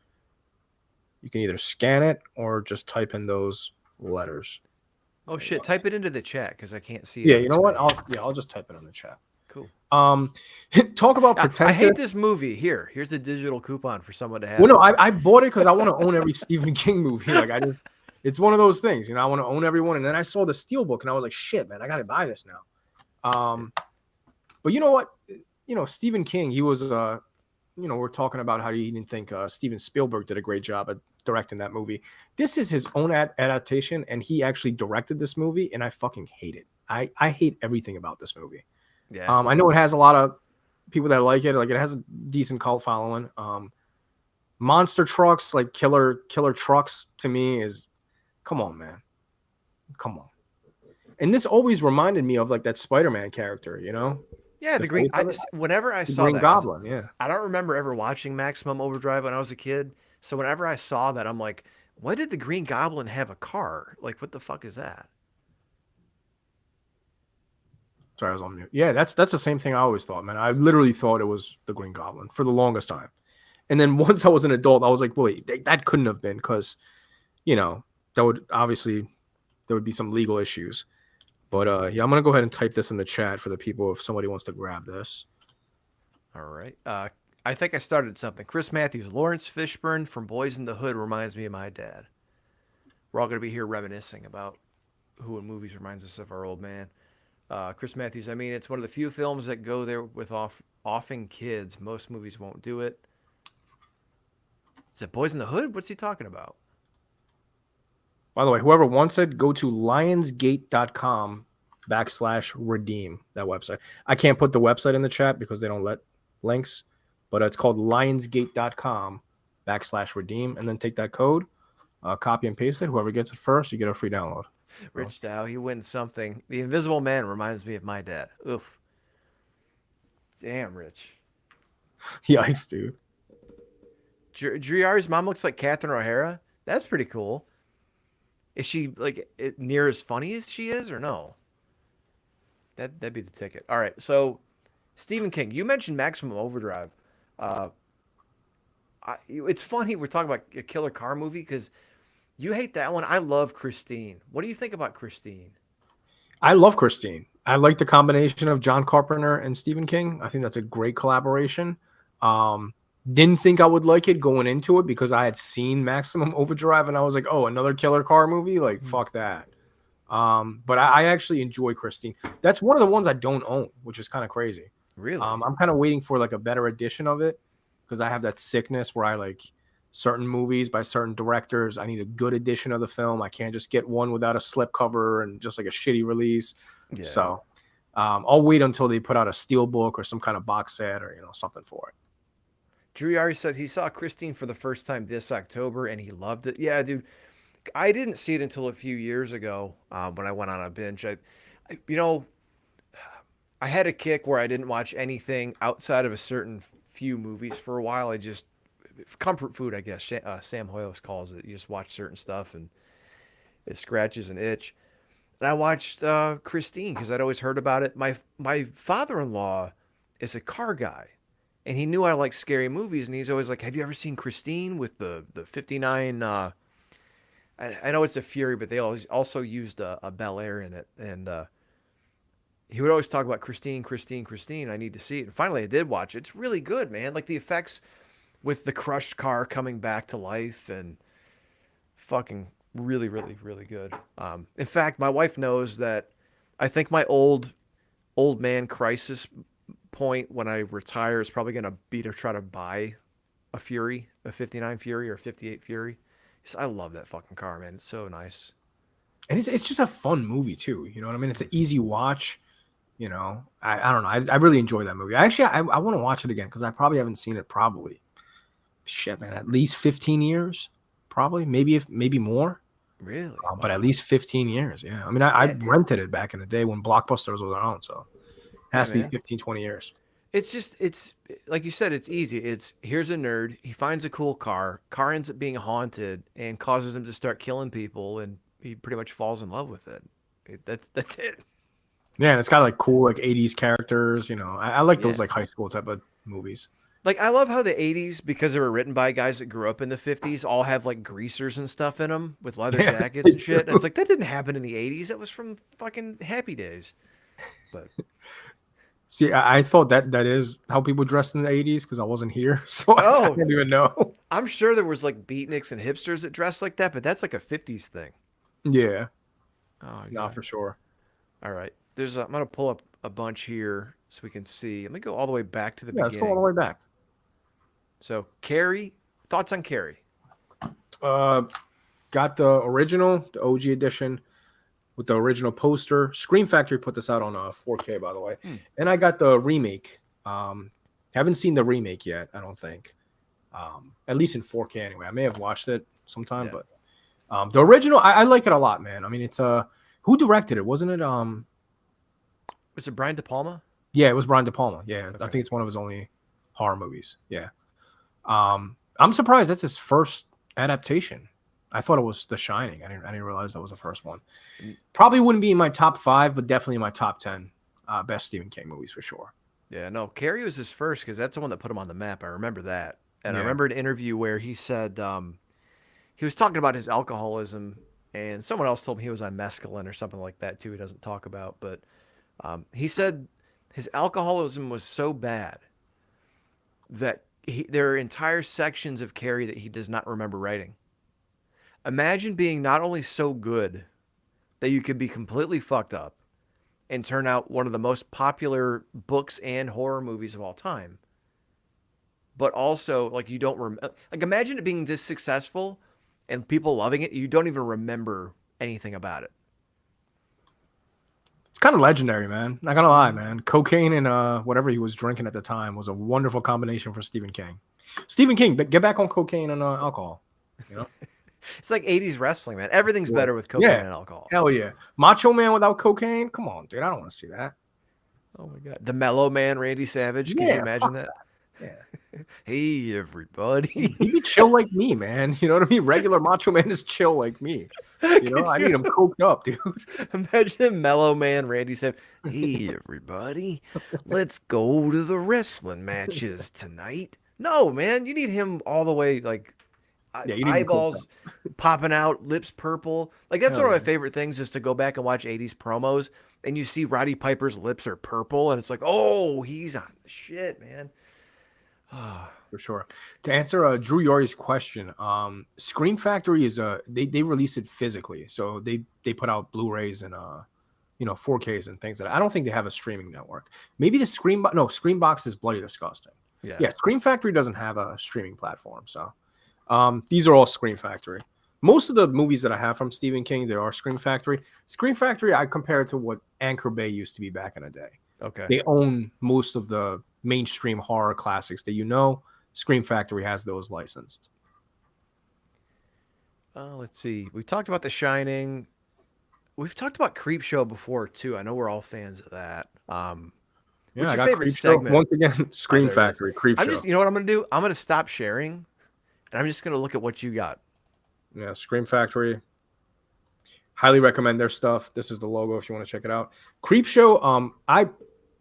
you can either scan it or just type in those letters. Oh shit! Type it into the chat because I can't see it. Yeah, on you the know what? screen. I'll just type it on the chat. Cool. Talk about I hate pretentious. this movie. Here's a digital coupon for someone to have. Well, no, I bought it because I want to own every Stephen King movie. It's one of those things, I want to own everyone. And then I saw the Steelbook and I was like, shit, man, I got to buy this now. But you know what? Stephen King, he was, we're talking about how he didn't think Steven Spielberg did a great job at directing that movie. This is his own adaptation, and he actually directed this movie, and I fucking hate it. I hate everything about this movie. Yeah. I know it has a lot of people that like it. Like it has a decent cult following. Monster trucks, like killer trucks, to me is, come on, man, come on. And this always reminded me of like that Spider-Man character, Yeah, the green. Whenever I saw Green that, Goblin. Yeah, I don't remember ever watching Maximum Overdrive when I was a kid. So whenever I saw that, I'm like, why did the Green Goblin have a car? Like, what the fuck is that? sorry, I was on mute. Yeah, that's the same thing I always thought, man. I literally thought it was the Green Goblin for the longest time. And then once I was an adult, I was like, wait, that couldn't have been, because, that would obviously, there would be some legal issues. But yeah, I'm gonna go ahead and type this in the chat for the people if somebody wants to grab this. All right. I think I started something. Chris Matthews, Lawrence Fishburne from Boys in the Hood reminds me of my dad. We're all going to be here reminiscing about who in movies reminds us of our old man. Chris Matthews, I mean, it's one of the few films that go there with offing kids. Most movies won't do it. Is that Boys in the Hood? What's he talking about? By the way, whoever wants it, go to lionsgate.com/redeem, that website. I can't put the website in the chat because they don't let links, but it's called lionsgate.com/redeem, and then take that code, copy and paste it. Whoever gets it first, you get a free download. Rich Dow, he wins something. The Invisible Man reminds me of my dad. Oof. Damn, Rich. Yikes, dude. Driari's mom looks like Catherine O'Hara. That's pretty cool. Is she like near as funny as she is, or no? That'd be the ticket. All right. So, Stephen King, you mentioned Maximum Overdrive. Uh, it's funny we're talking about a killer car movie because you hate that one. I love Christine. What do you think about Christine? I love Christine. I like the combination of John Carpenter and Stephen King. I think that's a great collaboration. Didn't think I would like it going into it because I had seen Maximum Overdrive and I was like, oh, another killer car movie? Like, fuck that. But I actually enjoy Christine. That's one of the ones I don't own, which is kind of crazy. Really? I'm kind of waiting for like a better edition of it because I have that sickness where I like certain movies by certain directors. I need a good edition of the film. I can't just get one without a slipcover and just like a shitty release. Yeah. So I'll wait until they put out a steelbook or some kind of box set or something for it. Driari said he saw Christine for the first time this October and he loved it. Yeah, dude. I didn't see it until a few years ago when I went on a binge. You know, I had a kick where I didn't watch anything outside of a certain few movies for a while. I just comfort food, I guess. Sam Hoyos calls it. You just watch certain stuff and it scratches an itch. And I watched Christine because I'd always heard about it. My father-in-law is a car guy, and he knew I liked scary movies, and he's always like, "Have you ever seen Christine with the 59?" I know it's a Fury, but they always also used a Bel Air in it, and he would always talk about Christine, Christine, Christine. I need to see it. And finally, I did watch it. It's really good, man. Like the effects with the crushed car coming back to life, and fucking really, really, really good. In fact, my wife knows that I think my old man crisis point when I retire is probably gonna be to try to buy a Fury, a 59 Fury or 58 Fury. I love that fucking car, man. It's so nice. And it's just a fun movie too. You know what I mean? It's an easy watch. I don't know. I really enjoy that movie. Actually, I want to watch it again because I probably haven't seen it shit, man, at least 15 years. Probably. Maybe more. Really? Wow. But at least 15 years. Yeah. I mean, I rented it back in the day when Blockbusters was around. So it has to be 15, 20 years. It's like you said, it's easy. Here's a nerd. He finds a cool car. Car ends up being haunted and causes him to start killing people, and he pretty much falls in love with it. That's it. Yeah, and it's got like cool like 80s characters. I like those like high school type of movies. Like I love how the 80s, because they were written by guys that grew up in the 50s, all have like greasers and stuff in them with leather jackets and shit. And it's like that didn't happen in the 80s. That was from fucking Happy Days. But see, I thought that is how people dressed in the 80s because I wasn't here, so I didn't even know. I'm sure there was like beatniks and hipsters that dressed like that, but that's like a 50s thing. Yeah. Oh, not for sure. All right. I'm gonna pull up a bunch here so we can see. Let me go all the way back to the beginning. Let's go all the way back. So, Carrie, thoughts on Carrie? Got the original, the OG edition with the original poster. Scream Factory put this out on 4K, by the way. And I got the remake. Haven't seen the remake yet, I don't think. At least in 4K anyway. I may have watched it sometime, but the original, I like it a lot, man. I mean, it's who directed it? Wasn't it Was it Brian De Palma? Yeah, it was Brian De Palma. Yeah, okay. I think it's one of his only horror movies. Yeah. I'm surprised that's his first adaptation. I thought it was The Shining. I didn't realize that was the first one. Probably wouldn't be in my top 5, but definitely in my top 10 best Stephen King movies for sure. Yeah, no, Carrie was his first because that's the one that put him on the map. I remember that. And I remember an interview where he said he was talking about his alcoholism, and someone else told him he was on mescaline or something like that too. He doesn't talk about, but he said his alcoholism was so bad that there are entire sections of Carrie that he does not remember writing. Imagine being not only so good that you could be completely fucked up and turn out one of the most popular books and horror movies of all time, but also like you don't like imagine it being this successful and people loving it, you don't even remember anything about it. It's kind of legendary, man. Not gonna lie, man. Cocaine and whatever he was drinking at the time was a wonderful combination for Stephen King. Stephen King, get back on cocaine and alcohol. You know, It's like 80s wrestling, man. Everything's yeah. better with cocaine and alcohol. Hell yeah. Macho Man without cocaine? Come on, dude. I don't want to see that. Oh my god. The Mellow Man, Randy Savage. Can you imagine that? Yeah. Hey everybody. He be chill like me, man. You know what I mean? Regular Macho Man is chill like me. You know, I need him coked up, dude. Imagine Mellow Man, Randy Savage. Hey everybody. Let's go to the wrestling matches tonight. No, man, you need him all the way like Yeah, you need him coked eyeballs popping out, lips purple. Like that's Hell one of yeah. my favorite things is to go back and watch 80s promos and you see Roddy Piper's lips are purple and it's like, oh, he's on the shit, man. For sure. To answer Drew Yori's question, Scream Factory is they release it physically, so they put out Blu-rays and 4Ks and things I don't think they have a streaming network. Maybe the Screambox is bloody disgusting. Yeah, Scream Factory doesn't have a streaming platform, so these are all Scream Factory. Most of the movies that I have from Stephen King, there are Scream Factory. Scream Factory, I compare it to what Anchor Bay used to be back in the day. Okay. They own most of the mainstream horror classics that Scream Factory has those licensed. Let's see. We talked about The Shining. We've talked about Creepshow before too. I know we're all fans of that. What's your favorite segment? Once again, Scream Factory, Creepshow. You know what I'm gonna do? I'm gonna stop sharing, and I'm just gonna look at what you got. Yeah, Scream Factory. Highly recommend their stuff. This is the logo if you want to check it out. Creepshow.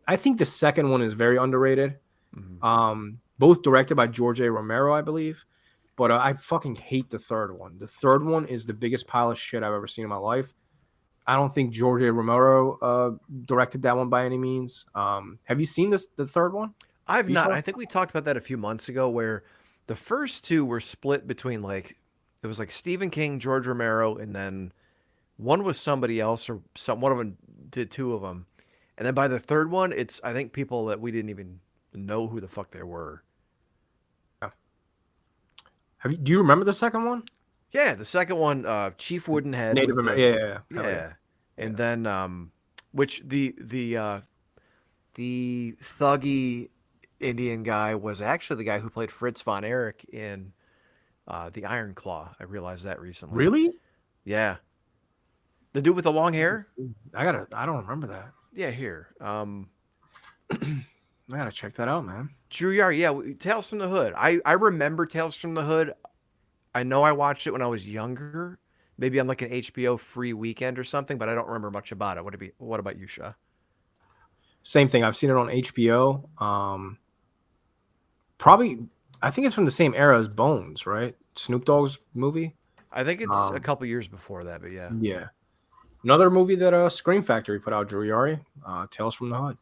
I think the second one is very underrated. Mm-hmm. Both directed by George A. Romero, I believe. But I fucking hate the third one. The third one is the biggest pile of shit I've ever seen in my life. I don't think George A. Romero directed that one by any means. Have you seen the third one? I've not. I think we talked about that a few months ago where the first two were split between like, it was like Stephen King, George Romero, and then one was somebody else or one of them did two of them. And then by the third one, it's, I think, people that we didn't even know who the fuck they were. Do you remember the second one? Yeah, the second one, Chief Woodenhead. Native American. Yeah. And then, which the thuggy Indian guy was actually the guy who played Fritz von Erich in the Iron Claw. I realized that recently. Really? Yeah. The dude with the long hair? I don't remember that. Yeah, here. I gotta check that out, man. Drew Yard, yeah, Tales from the Hood. I remember Tales from the Hood. I know I watched it when I was younger, maybe on like an HBO free weekend or something, but I don't remember much about it. What about you, Shah? Same thing. I've seen it on HBO. Probably, I think it's from the same era as Bones, right? Snoop Dogg's movie. I think it's a couple years before that, but yeah. Yeah. Another movie that Scream Factory put out, Drew Yari, Tales from the Hood.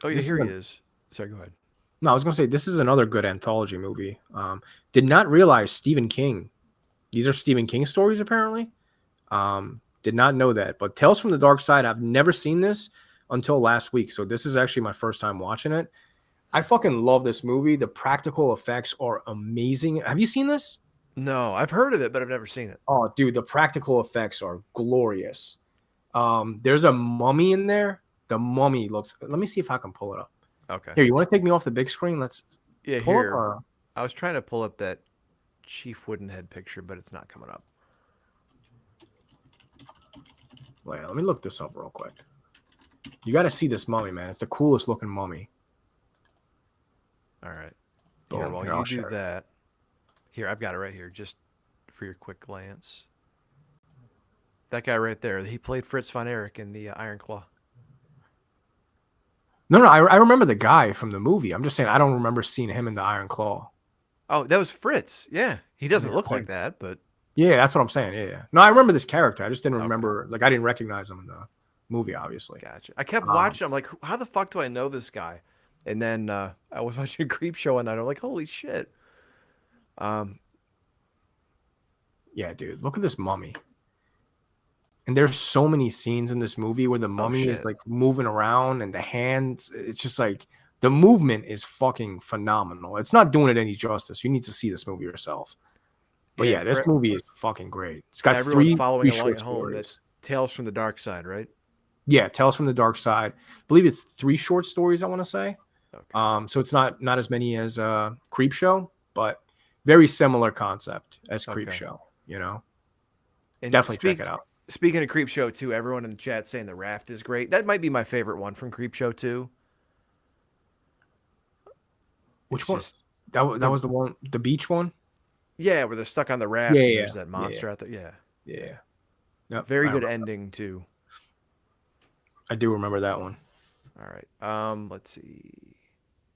Oh, yeah, here he is. Sorry, go ahead. No, I was going to say, this is another good anthology movie. Did not realize Stephen King. These are Stephen King stories, apparently. Did not know that. But Tales from the Dark Side, I've never seen this until last week. So this is actually my first time watching it. I fucking love this movie. The practical effects are amazing. Have you seen this? No, I've heard of it, but I've never seen it. Oh, dude, the practical effects are glorious. There's a mummy in there. The mummy looks... Let me see if I can pull it up. Okay. Here, you want to take me off the big screen? Let's... Yeah, here. I was trying to pull up that Chief Woodenhead picture, but it's not coming up. Wait, let me look this up real quick. You got to see this mummy, man. It's the coolest looking mummy. All right. Boom. Here, while you do that... Here, I've got it right here, just for your quick glance. That guy right there, he played Fritz von Erich in the Iron Claw. No, I remember the guy from the movie. I'm just saying I don't remember seeing him in the Iron Claw. Oh, that was Fritz. Yeah, he doesn't look like that, but... Yeah, that's what I'm saying. Yeah. No, I remember this character. I just didn't remember, like, I didn't recognize him in the movie, obviously. Gotcha. I kept watching. I'm like, how the fuck do I know this guy? And then I was watching Creep Show and I'm like, holy shit. Um, Yeah, dude. Look at this mummy. And there's so many scenes in this movie where the oh mummy is shit. like moving around and the hands, it's just like the movement is fucking phenomenal. It's not doing it any justice. You need to see this movie yourself. But Yeah, yeah, this for movie is fucking great. It's got everyone three following along short at home, stories. that's Tales from the Dark Side, right? Yeah, Tales from the Dark Side. I believe it's 3 short stories, I want to say. Okay. So it's not as many as Creep Show, but very similar concept as Creep Okay. Show, you know. And Definitely check it out. speaking of Creep Show 2, everyone in the chat saying The Raft is great. That might be my favorite one from Creep Show 2. It's Which one? just That the was the one, the beach one? yeah, where they're stuck on the Yeah, raft and yeah, there's that yeah, monster out there. Yeah. yeah. Yep, Very I good remember. ending too. I do remember that one. All right. Let's see.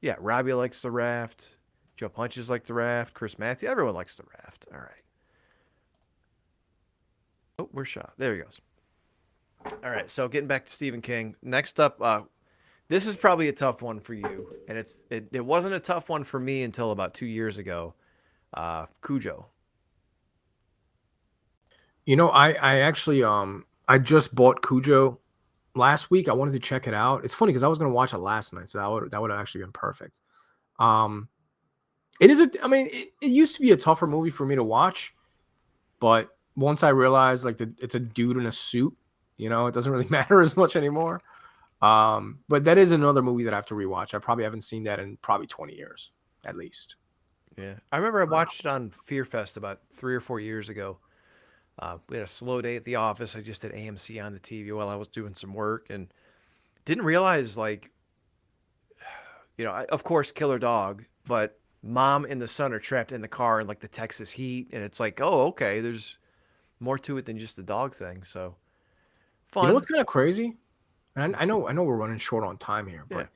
Yeah, Robbie likes The Raft. Joe Punches like The Raft. Chris Matthews. Everyone likes The Raft. All right. Oh, where's Shah? There he goes. All right. So getting back to Stephen King. Next up, this is probably a tough one for you, and it wasn't a tough one for me until about 2 years ago. Cujo. You know, I actually I just bought Cujo last week. I wanted to check it out. It's funny because I was gonna watch it last night, so that would have actually been perfect. Um, it is a. I mean, it used to be a tougher movie for me to watch, but once I realized like it's a dude in a suit, you know, it doesn't really matter as much anymore. But that is another movie that I have to rewatch. I probably haven't seen that in probably 20 years at least. Yeah, I remember I watched it on Fear Fest about 3 or 4 years ago. We had a slow day at the office. I just had AMC on the TV while I was doing some work and didn't realize, like, of course, killer dog, but mom and the son are trapped in the car in like the Texas heat. And it's like, oh, okay, there's more to it than just the dog thing. So You know fun. what's kind of crazy? And I know we're running short on time here, Yeah. but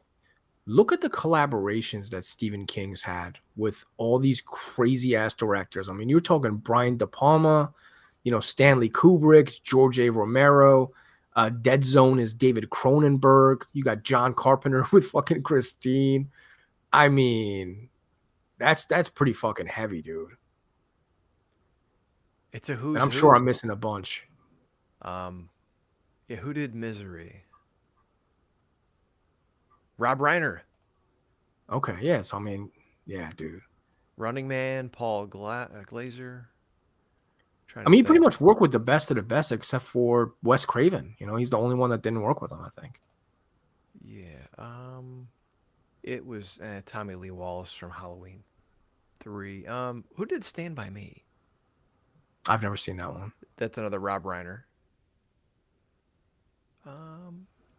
look at the collaborations that Stephen King's had with all these crazy ass directors. I mean, you're talking Brian De Palma, Stanley Kubrick, George A. Romero. Dead Zone is David Cronenberg. You got John Carpenter with fucking Christine. I mean, that's pretty fucking heavy, dude. It's a And who's I'm sure I'm who. missing a bunch. Yeah, who did Misery? Rob Reiner. Okay, yeah. So I mean, yeah, dude. Running Man, Glazer. Trying I to mean, he pretty think. much worked with the best of the best, except for Wes Craven. He's the only one that didn't work with him, I think. Yeah. It was Tommy Lee Wallace from Halloween 3. Who did Stand by Me? I've never seen that one. That's another Rob Reiner. All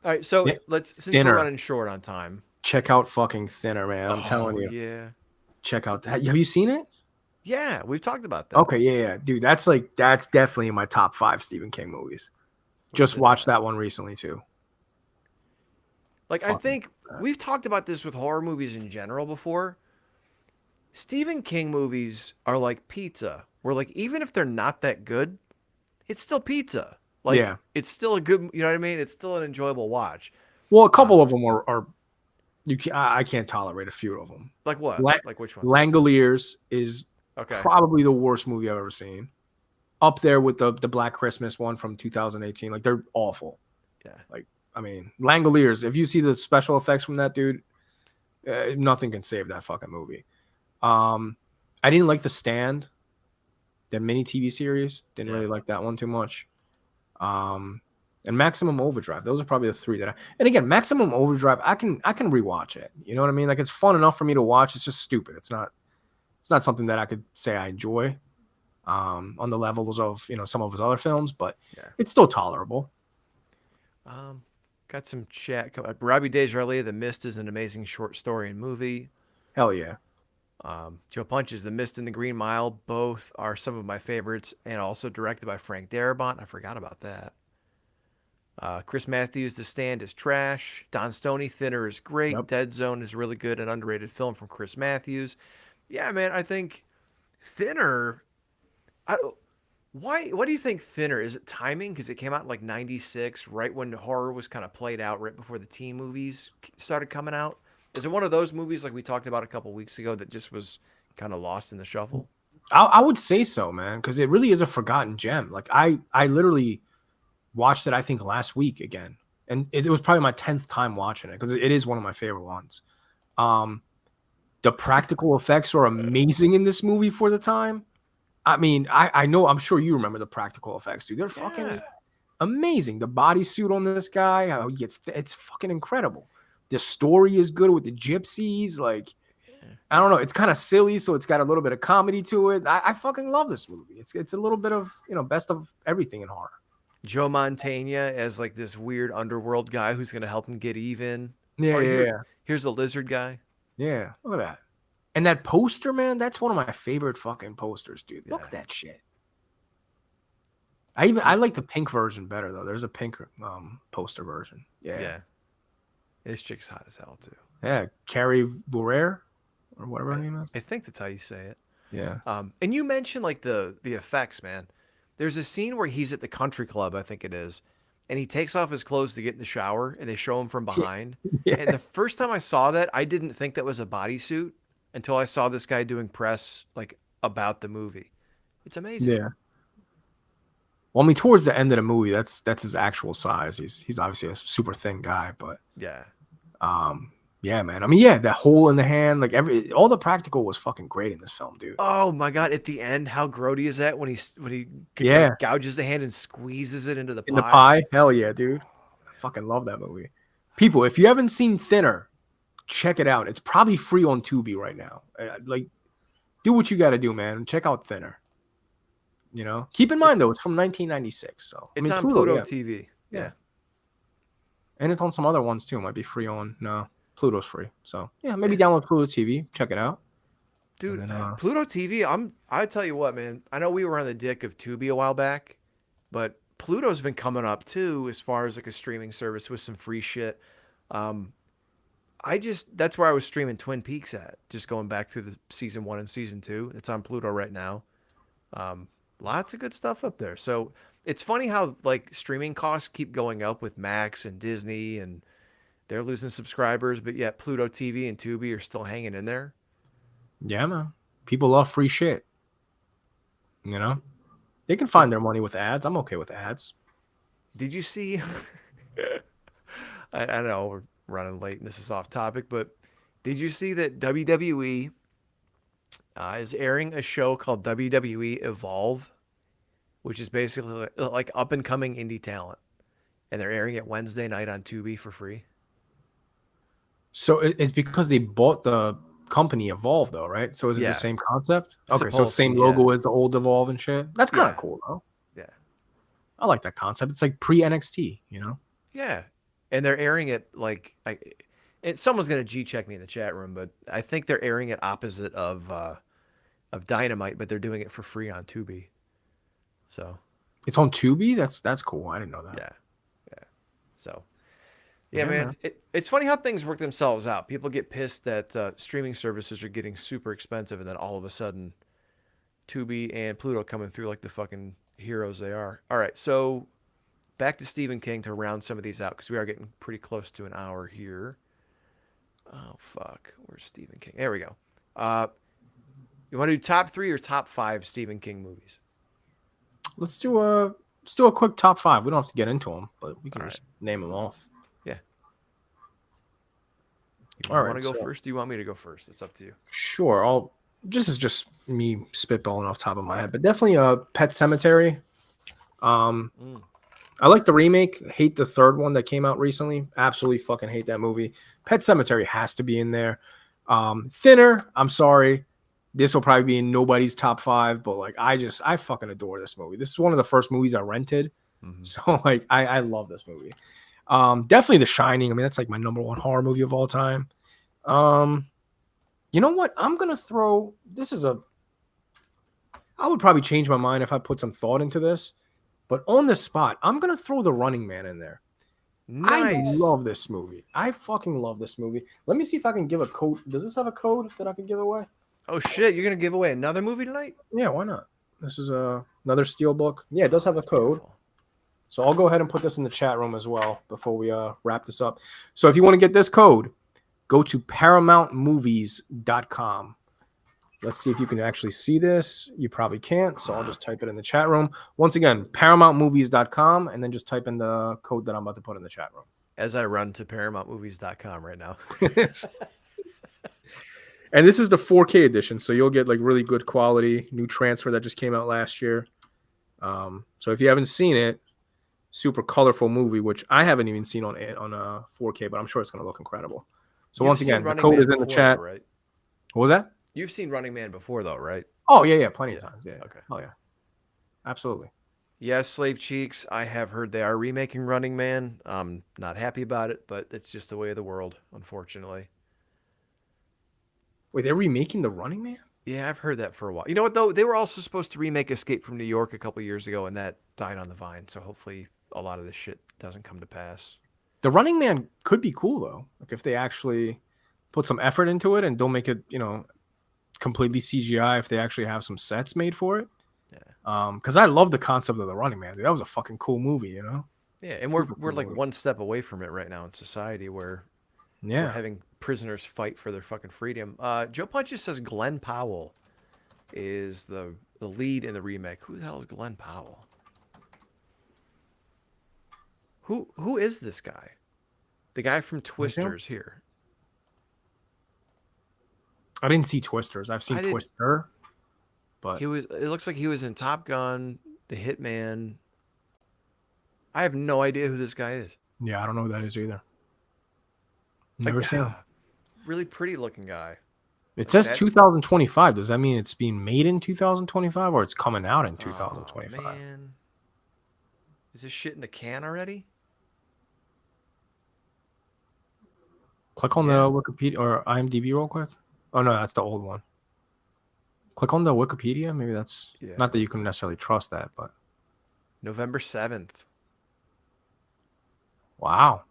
right, so Yeah, since we're Thinner. running short on time. Check out fucking Thinner, man. I'm telling Oh you. yeah, Check out that. Have you seen it? yeah, we've talked about that. Okay, yeah. Dude, that's definitely in my top 5 Stephen King movies. Where's Just it watched at? that one recently too. Like I Fucking think we've talked about this with horror movies in general before. Stephen King movies are like pizza, where like even if they're not that good, it's still pizza. Like yeah. it's still a good, you know what I mean? It's still an enjoyable watch. Well, a Uh, couple of them are I can't tolerate a few of them. like what? La- Like which ones? Langoliers is Okay. probably the worst movie I've ever seen. Up there with the Black Christmas one from 2018. Like they're awful. Yeah. Like, I mean, Langoliers, if you see the special effects from that dude, nothing can save that fucking movie. I didn't like The Stand, the mini TV series. Didn't Yeah. really like that one too much. And Maximum Overdrive. Those are probably the 3 that and again, Maximum Overdrive, I can rewatch it. You know what I mean? Like it's fun enough for me to watch. It's just stupid. It's not something that I could say I enjoy on the levels of, some of his other films, but Yeah. it's still tolerable. Got some chat. Robbie Desjardins, The Mist is an amazing short story and movie. Hell yeah. Joe Punches, The Mist and The Green Mile, both are some of my favorites, and also directed by Frank Darabont. I forgot about that. Chris Matthews, The Stand is trash. Don Stoney, Thinner is great. Yep. Dead Zone is a really good and underrated film from Chris Matthews. Yeah, man, I think Thinner. What do you think Thinner? Is it timing? Because it came out in like '96, right when horror was kind of played out, right before the teen movies started coming out. Is it one of those movies like we talked about a couple weeks ago that just was kind of lost in the shuffle? I would say so, man, because it really is a forgotten gem. Like I literally watched it, I think, last week again, and it was probably my 10th time watching it because it is one of my favorite ones. The practical effects are amazing in this movie for the time. I mean, I know, I'm sure you remember the practical effects, dude. They're fucking amazing. The bodysuit on this guy, how he gets, it's fucking incredible. The story is good with the gypsies. Like, I don't know, it's kind of silly, so it's got a little bit of comedy to it. I fucking love this movie. It's a little bit of, best of everything in horror. Joe Mantegna as like this weird underworld guy who's gonna help him get even. Yeah, Or yeah. here's a lizard guy. Yeah, look at that. And that poster, man, that's one of my favorite fucking posters, dude. Look Yeah. at that shit. I like the pink version better though. There's a pink poster version. Yeah. This chick's hot as hell too. Yeah, Carrie Bourrier or whatever her name is. I think that's how you say it. Yeah. And you mentioned like the effects, man. There's a scene where he's at the country club, I think it is, and he takes off his clothes to get in the shower, and they show him from behind. Yeah. And the first time I saw that, I didn't think that was a bodysuit until I saw this guy doing press like about the movie. It's amazing. Yeah. Well, I mean, towards the end of the movie, that's his actual size. He's obviously a super thin guy, but Yeah. yeah, man. I mean, yeah, that hole in the hand, like all the practical was fucking great in this film, dude. Oh my god! At the end, how grody is that when he Yeah. gouges the hand and squeezes it into the pie? In the pie? Hell yeah, dude. I fucking love that movie. People, if you haven't seen Thinner, check it out. It's probably free on Tubi right now. Like, do what you got to do, man. Check out Thinner. Keep in mind though, it's from 1996. So It's on Pluto yeah. TV. Yeah. And it's on some other ones too. It might be free on Pluto's free. So yeah, maybe download Pluto TV, check it out. Dude, then, Pluto TV, I tell you what, man. I know we were on the dick of Tubi a while back, but Pluto's been coming up too as far as like a streaming service with some free shit. That's where I was streaming Twin Peaks at, just going back through the season 1 and season 2. It's on Pluto right now. Lots of good stuff up there. So it's funny how like streaming costs keep going up with Max and Disney, and they're losing subscribers, but yet Pluto TV and Tubi are still hanging in there. Yeah, man. People love free shit. They can find their money with ads. I'm okay with ads. Did you see? I know we're running late and this is off topic, but did you see that WWE is airing a show called WWE Evolve, which is basically like up and coming indie talent, and they're airing it Wednesday night on Tubi for free? So it's because they bought the company Evolve, though, right? So is it the same concept? Okay, so same logo as the old Evolve and shit. That's kind of cool, though. Yeah, I like that concept. It's like pre NXT, Yeah, and they're airing it like someone's gonna check me in the chat room, but I think they're airing it opposite of Dynamite, but they're doing it for free on Tubi. So it's on Tubi. That's cool. I didn't know that. Yeah. So yeah, man. It's funny how things work themselves out. People get pissed that streaming services are getting super expensive, and then all of a sudden, Tubi and Pluto coming through like the fucking heroes they are. All right, so back to Stephen King to round some of these out because we are getting pretty close to an hour here. Oh fuck, where's Stephen King? There we go. You want to do top 3 or top 5 Stephen King movies? Let's do a quick top 5. We don't have to get into them, but we can just name them off. Yeah. All right. Want to go first? Do you want me to go first? It's up to you. Sure. This is just me spitballing off the top of my head, but definitely Pet Sematary. I like the remake. Hate the third one that came out recently. Absolutely fucking hate that movie. Pet Sematary has to be in there. Thinner. I'm sorry. This will probably be in nobody's top 5, but like I fucking adore this movie. This is one of the first movies I rented. So like I love this movie. Definitely The Shining. I mean, that's like my number 1 horror movie of all time. You know what? I'm gonna throw I would probably change my mind if I put some thought into this, but on the spot, I'm gonna throw The Running Man in there. Nice. I love this movie. I fucking love this movie. Let me see if I can give a code. Does this have a code that I can give away? Oh shit, you're gonna give away another movie tonight? Yeah, why not? This is another Steelbook. Yeah, it does have a code. So I'll go ahead and put this in the chat room as well before we wrap this up. So if you want to get this code, go to paramountmovies.com. Let's see if you can actually see this. You probably can't, so I'll just type it in the chat room. Once again, paramountmovies.com, and then just type in the code that I'm about to put in the chat room. As I run to paramountmovies.com right now. And this is the 4K edition, so you'll get like really good quality. New transfer that just came out last year. So if you haven't seen it, super colorful movie, which I haven't even seen on 4K, but I'm sure it's going to look incredible. So once again, the code is in the chat. Though, right? What was that? You've seen Running Man before, though, right? Oh, yeah, plenty of times. Yeah. Okay. Oh, yeah. Absolutely. Yes, Slave Cheeks. I have heard they are remaking Running Man. I'm not happy about it, but it's just the way of the world, unfortunately. Wait, they're remaking The Running Man? Yeah, I've heard that for a while. You know what, though? They were also supposed to remake Escape from New York a couple years ago, and that died on the vine. So hopefully a lot of this shit doesn't come to pass. The Running Man could be cool, though. Like if they actually put some effort into it and don't make it, completely CGI, if they actually have some sets made for it. Yeah. Because I love the concept of The Running Man. Dude. That was a fucking cool movie, Yeah, and we're like one step away from it right now in society where we're having prisoners fight for their fucking freedom. Joe Punch just says Glenn Powell is the lead in the remake. Who the hell is Glenn Powell? Who is this guy? The guy from Twisters here. I didn't see Twisters. I've seen Twister, but it looks like he was in Top Gun, The Hitman. I have no idea who this guy is. Yeah, I don't know who that is either. Never seen him. Really pretty looking guy. It says 2025. Does that mean it's being made in 2025 or it's coming out in 2025? Oh, man. Is this shit in the can already? Click on the Wikipedia or IMDb real quick. Oh, no, that's the old one. Click on the Wikipedia. Maybe that's not that you can necessarily trust that, but. November 7th. Wow.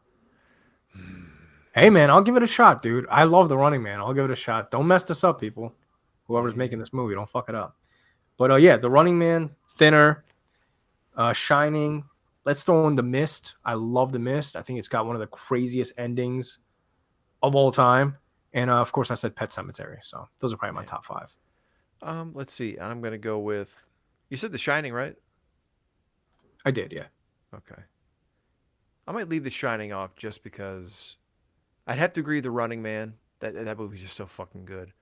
Hey, man, I'll give it a shot, dude. I love The Running Man. I'll give it a shot. Don't mess this up, people. Whoever's making this movie, don't fuck it up. But, yeah, The Running Man, Thinner, Shining. Let's throw in The Mist. I love The Mist. I think it's got one of the craziest endings of all time. And, of course, I said Pet Sematary. So those are probably my top 5. Let's see. I'm going to go with... You said The Shining, right? I did, yeah. Okay. I might leave The Shining off just because... I'd have to agree The Running Man. That movie's just so fucking good.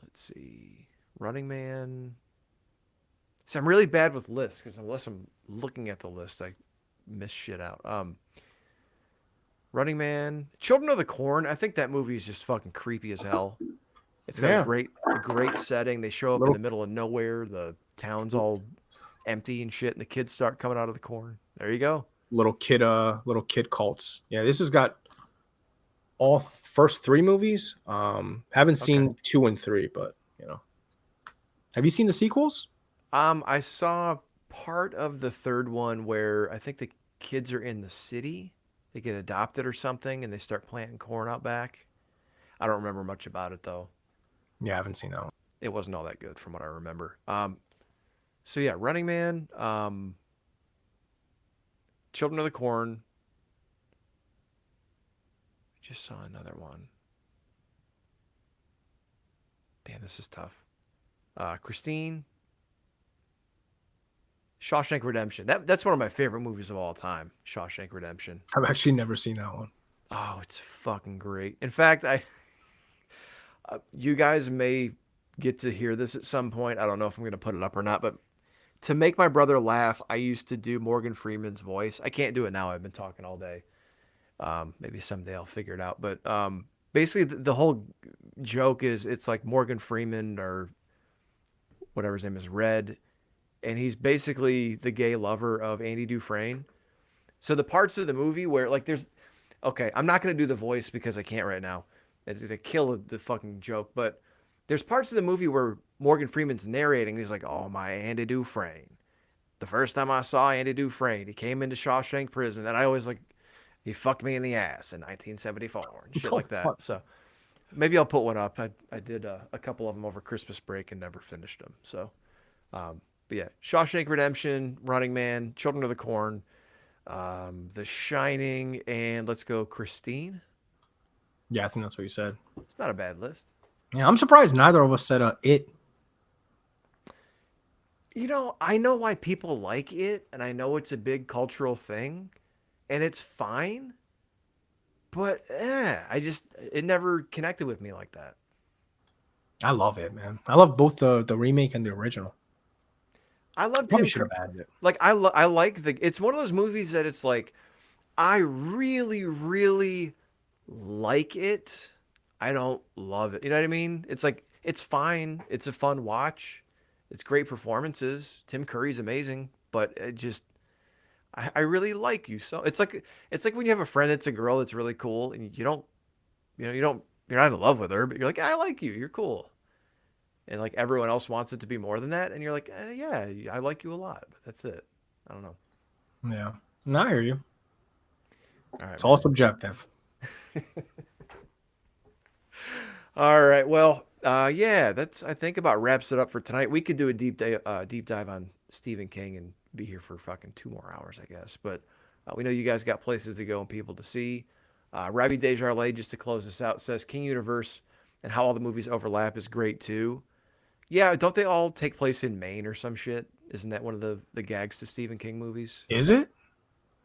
Let's see. Running Man... So I'm really bad with lists because unless I'm looking at the list, I miss shit out. Running Man, Children of the Corn. I think that movie is just fucking creepy as hell. It's got a great setting. They show up in the middle of nowhere. The town's all empty and shit, and the kids start coming out of the corn. There you go. Little kid cults. Yeah, this has got all first 3 movies. Haven't seen 2 and 3, but have you seen the sequels? I saw part of the third one where I think the kids are in the city. They get adopted or something, and they start planting corn out back. I don't remember much about it, though. Yeah, I haven't seen that one. It wasn't all that good from what I remember. So, yeah, Running Man, Children of the Corn. I just saw another one. Damn, this is tough. Christine. Shawshank Redemption. That's one of my favorite movies of all time. Shawshank Redemption. I've actually never seen that one. Oh, it's fucking great. In fact, you guys may get to hear this at some point. I don't know if I'm going to put it up or not, but to make my brother laugh, I used to do Morgan Freeman's voice. I can't do it now. I've been talking all day. Maybe someday I'll figure it out. But basically, the whole joke is it's like Morgan Freeman or whatever his name is, Red. And he's basically the gay lover of Andy Dufresne. So the parts of the movie where like there's... Okay, I'm not going to do the voice because I can't right now. It's going to kill the fucking joke. But there's parts of the movie where Morgan Freeman's narrating. He's like, oh, my Andy Dufresne. The first time I saw Andy Dufresne, he came into Shawshank Prison. And I always like, he fucked me in the ass in 1974 and shit like that. So maybe I'll put one up. I did a couple of them over Christmas break and never finished them. So... But yeah, Shawshank Redemption, Running Man, Children of the Corn, The Shining, and let's go Christine. Yeah, I think that's what you said. It's not a bad list. Yeah, I'm surprised neither of us said It. You know, I know why people like it, and I know it's a big cultural thing, and it's fine. But it never connected with me like that. I love it, man. I love both the remake and the original. I love Probably Tim should Curry. have added it. Like I like the. It's one of those movies that it's like I really, really like it. I don't love it. You know what I mean? It's like it's fine. It's a fun watch. It's great performances. Tim Curry's amazing, but it just I really like you. So it's like when you have a friend that's a girl that's really cool and you don't you're not in love with her, but you're like, I like you. You're cool. And like everyone else wants it to be more than that, and you're like, yeah, I like you a lot, but that's it. I don't know. Yeah. No, I hear you. All right, It's all man. subjective. All right. Well, yeah, that's I think about wraps it up for tonight. We could do a deep dive on Stephen King and be here for fucking 2 more hours, I guess. But we know you guys got places to go and people to see. Robbie Desjardins, just to close this out, says King Universe and how all the movies overlap is great too. Yeah, don't they all take place in Maine or some shit? Isn't that one of the gags to Stephen King movies? Is it?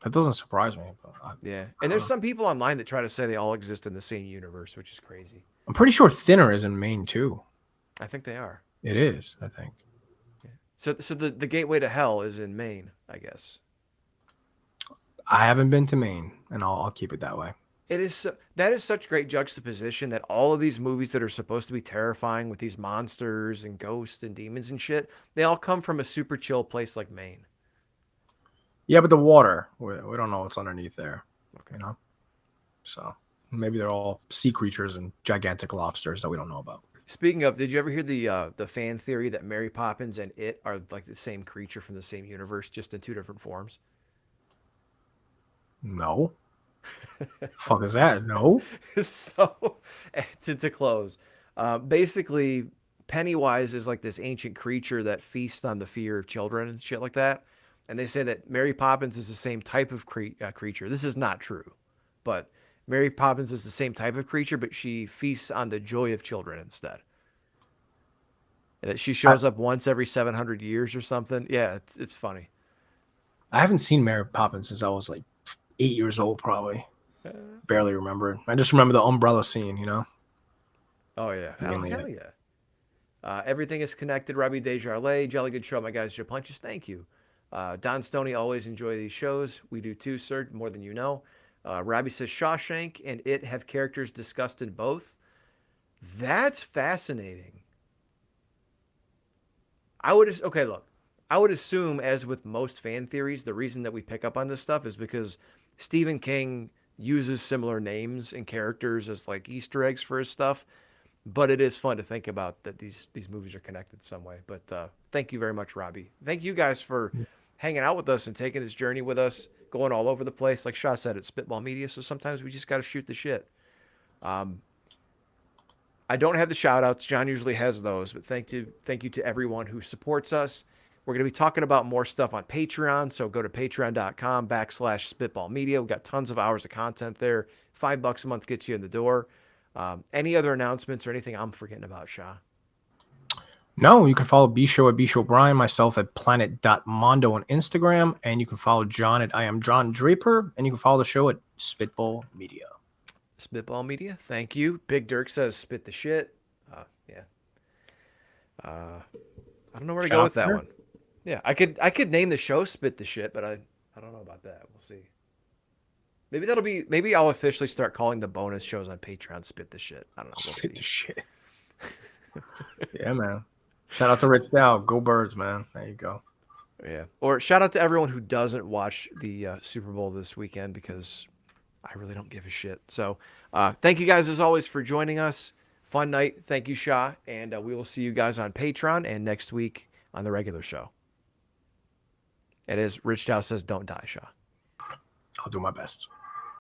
That doesn't surprise me. But Yeah. I And don't there's know. some people online that try to say they all exist in the same universe, which is crazy. I'm pretty sure Thinner is in Maine too. I think they are. It is, I think. Yeah. So the gateway to hell is in Maine, I guess. I haven't been to Maine, and I'll keep it that way. That is such great juxtaposition that all of these movies that are supposed to be terrifying with these monsters and ghosts and demons and shit, they all come from a super chill place like Maine. Yeah, but the water, we don't know what's underneath there. Okay. You know, so maybe they're all sea creatures and gigantic lobsters that we don't know about. Speaking of, did you ever hear the fan theory that Mary Poppins and It are like the same creature from the same universe, just in two different forms? No, fuck is that? No. So to close, basically Pennywise is like this ancient creature that feasts on the fear of children and shit like that. And they say that Mary Poppins is the same type of creature. This is not true, but Mary Poppins is the same type of creature, but she feasts on the joy of children instead. And that she I, shows up once every 700 years or something. Yeah, it's funny. I haven't seen Mary Poppins since I was like 8 years old, probably. Barely remember it. I just remember the umbrella scene, you know? Oh yeah, Mainly hell it. yeah. Everything is connected. Robbie Desjardins, Jolly Good Show, my guys, Joe Punches. Thank you. Don Stoney, always enjoy these shows. We do too, sir, more than you know. Robbie says Shawshank and It have characters discussed in both. That's fascinating. Okay, look. I would assume, as with most fan theories, the reason that we pick up on this stuff is because Stephen King uses similar names and characters as like Easter eggs for his stuff. But it is fun to think about that these movies are connected some way. But thank you very much, Robbie. Thank you guys for hanging out with us and taking this journey with us, going all over the place. Like Shah said, it's Spitball Media, so sometimes we just got to shoot the shit. I don't have the shout outs. John usually has those, but thank you to everyone who supports us. We're going to be talking about more stuff on Patreon, so go to patreon.com/spitballmedia. We've got tons of hours of content there. $5 a month gets you in the door. Any other announcements or anything I'm forgetting about, Shah? No, you can follow B Show at B Show Brian, myself at planet.mondo on Instagram, and you can follow John at I am John Draper, and you can follow the show at Spitball Media. Spitball Media, thank you. Big Dirk says spit the shit. Yeah. I don't know where to go with that one. Yeah, I could name the show Spit the Shit, but I don't know about that. We'll see. Maybe I'll officially start calling the bonus shows on Patreon Spit the Shit. I don't know. We'll Spit see. the shit. Yeah, man. Shout out to Rich Dow. Go Birds, man. There you go. Yeah. Or shout out to everyone who doesn't watch the Super Bowl this weekend because I really don't give a shit. So thank you guys as always for joining us. Fun night. Thank you, Shah. And we will see you guys on Patreon and next week on the regular show. And as Rich Dow says, don't die, Shah. I'll do my best.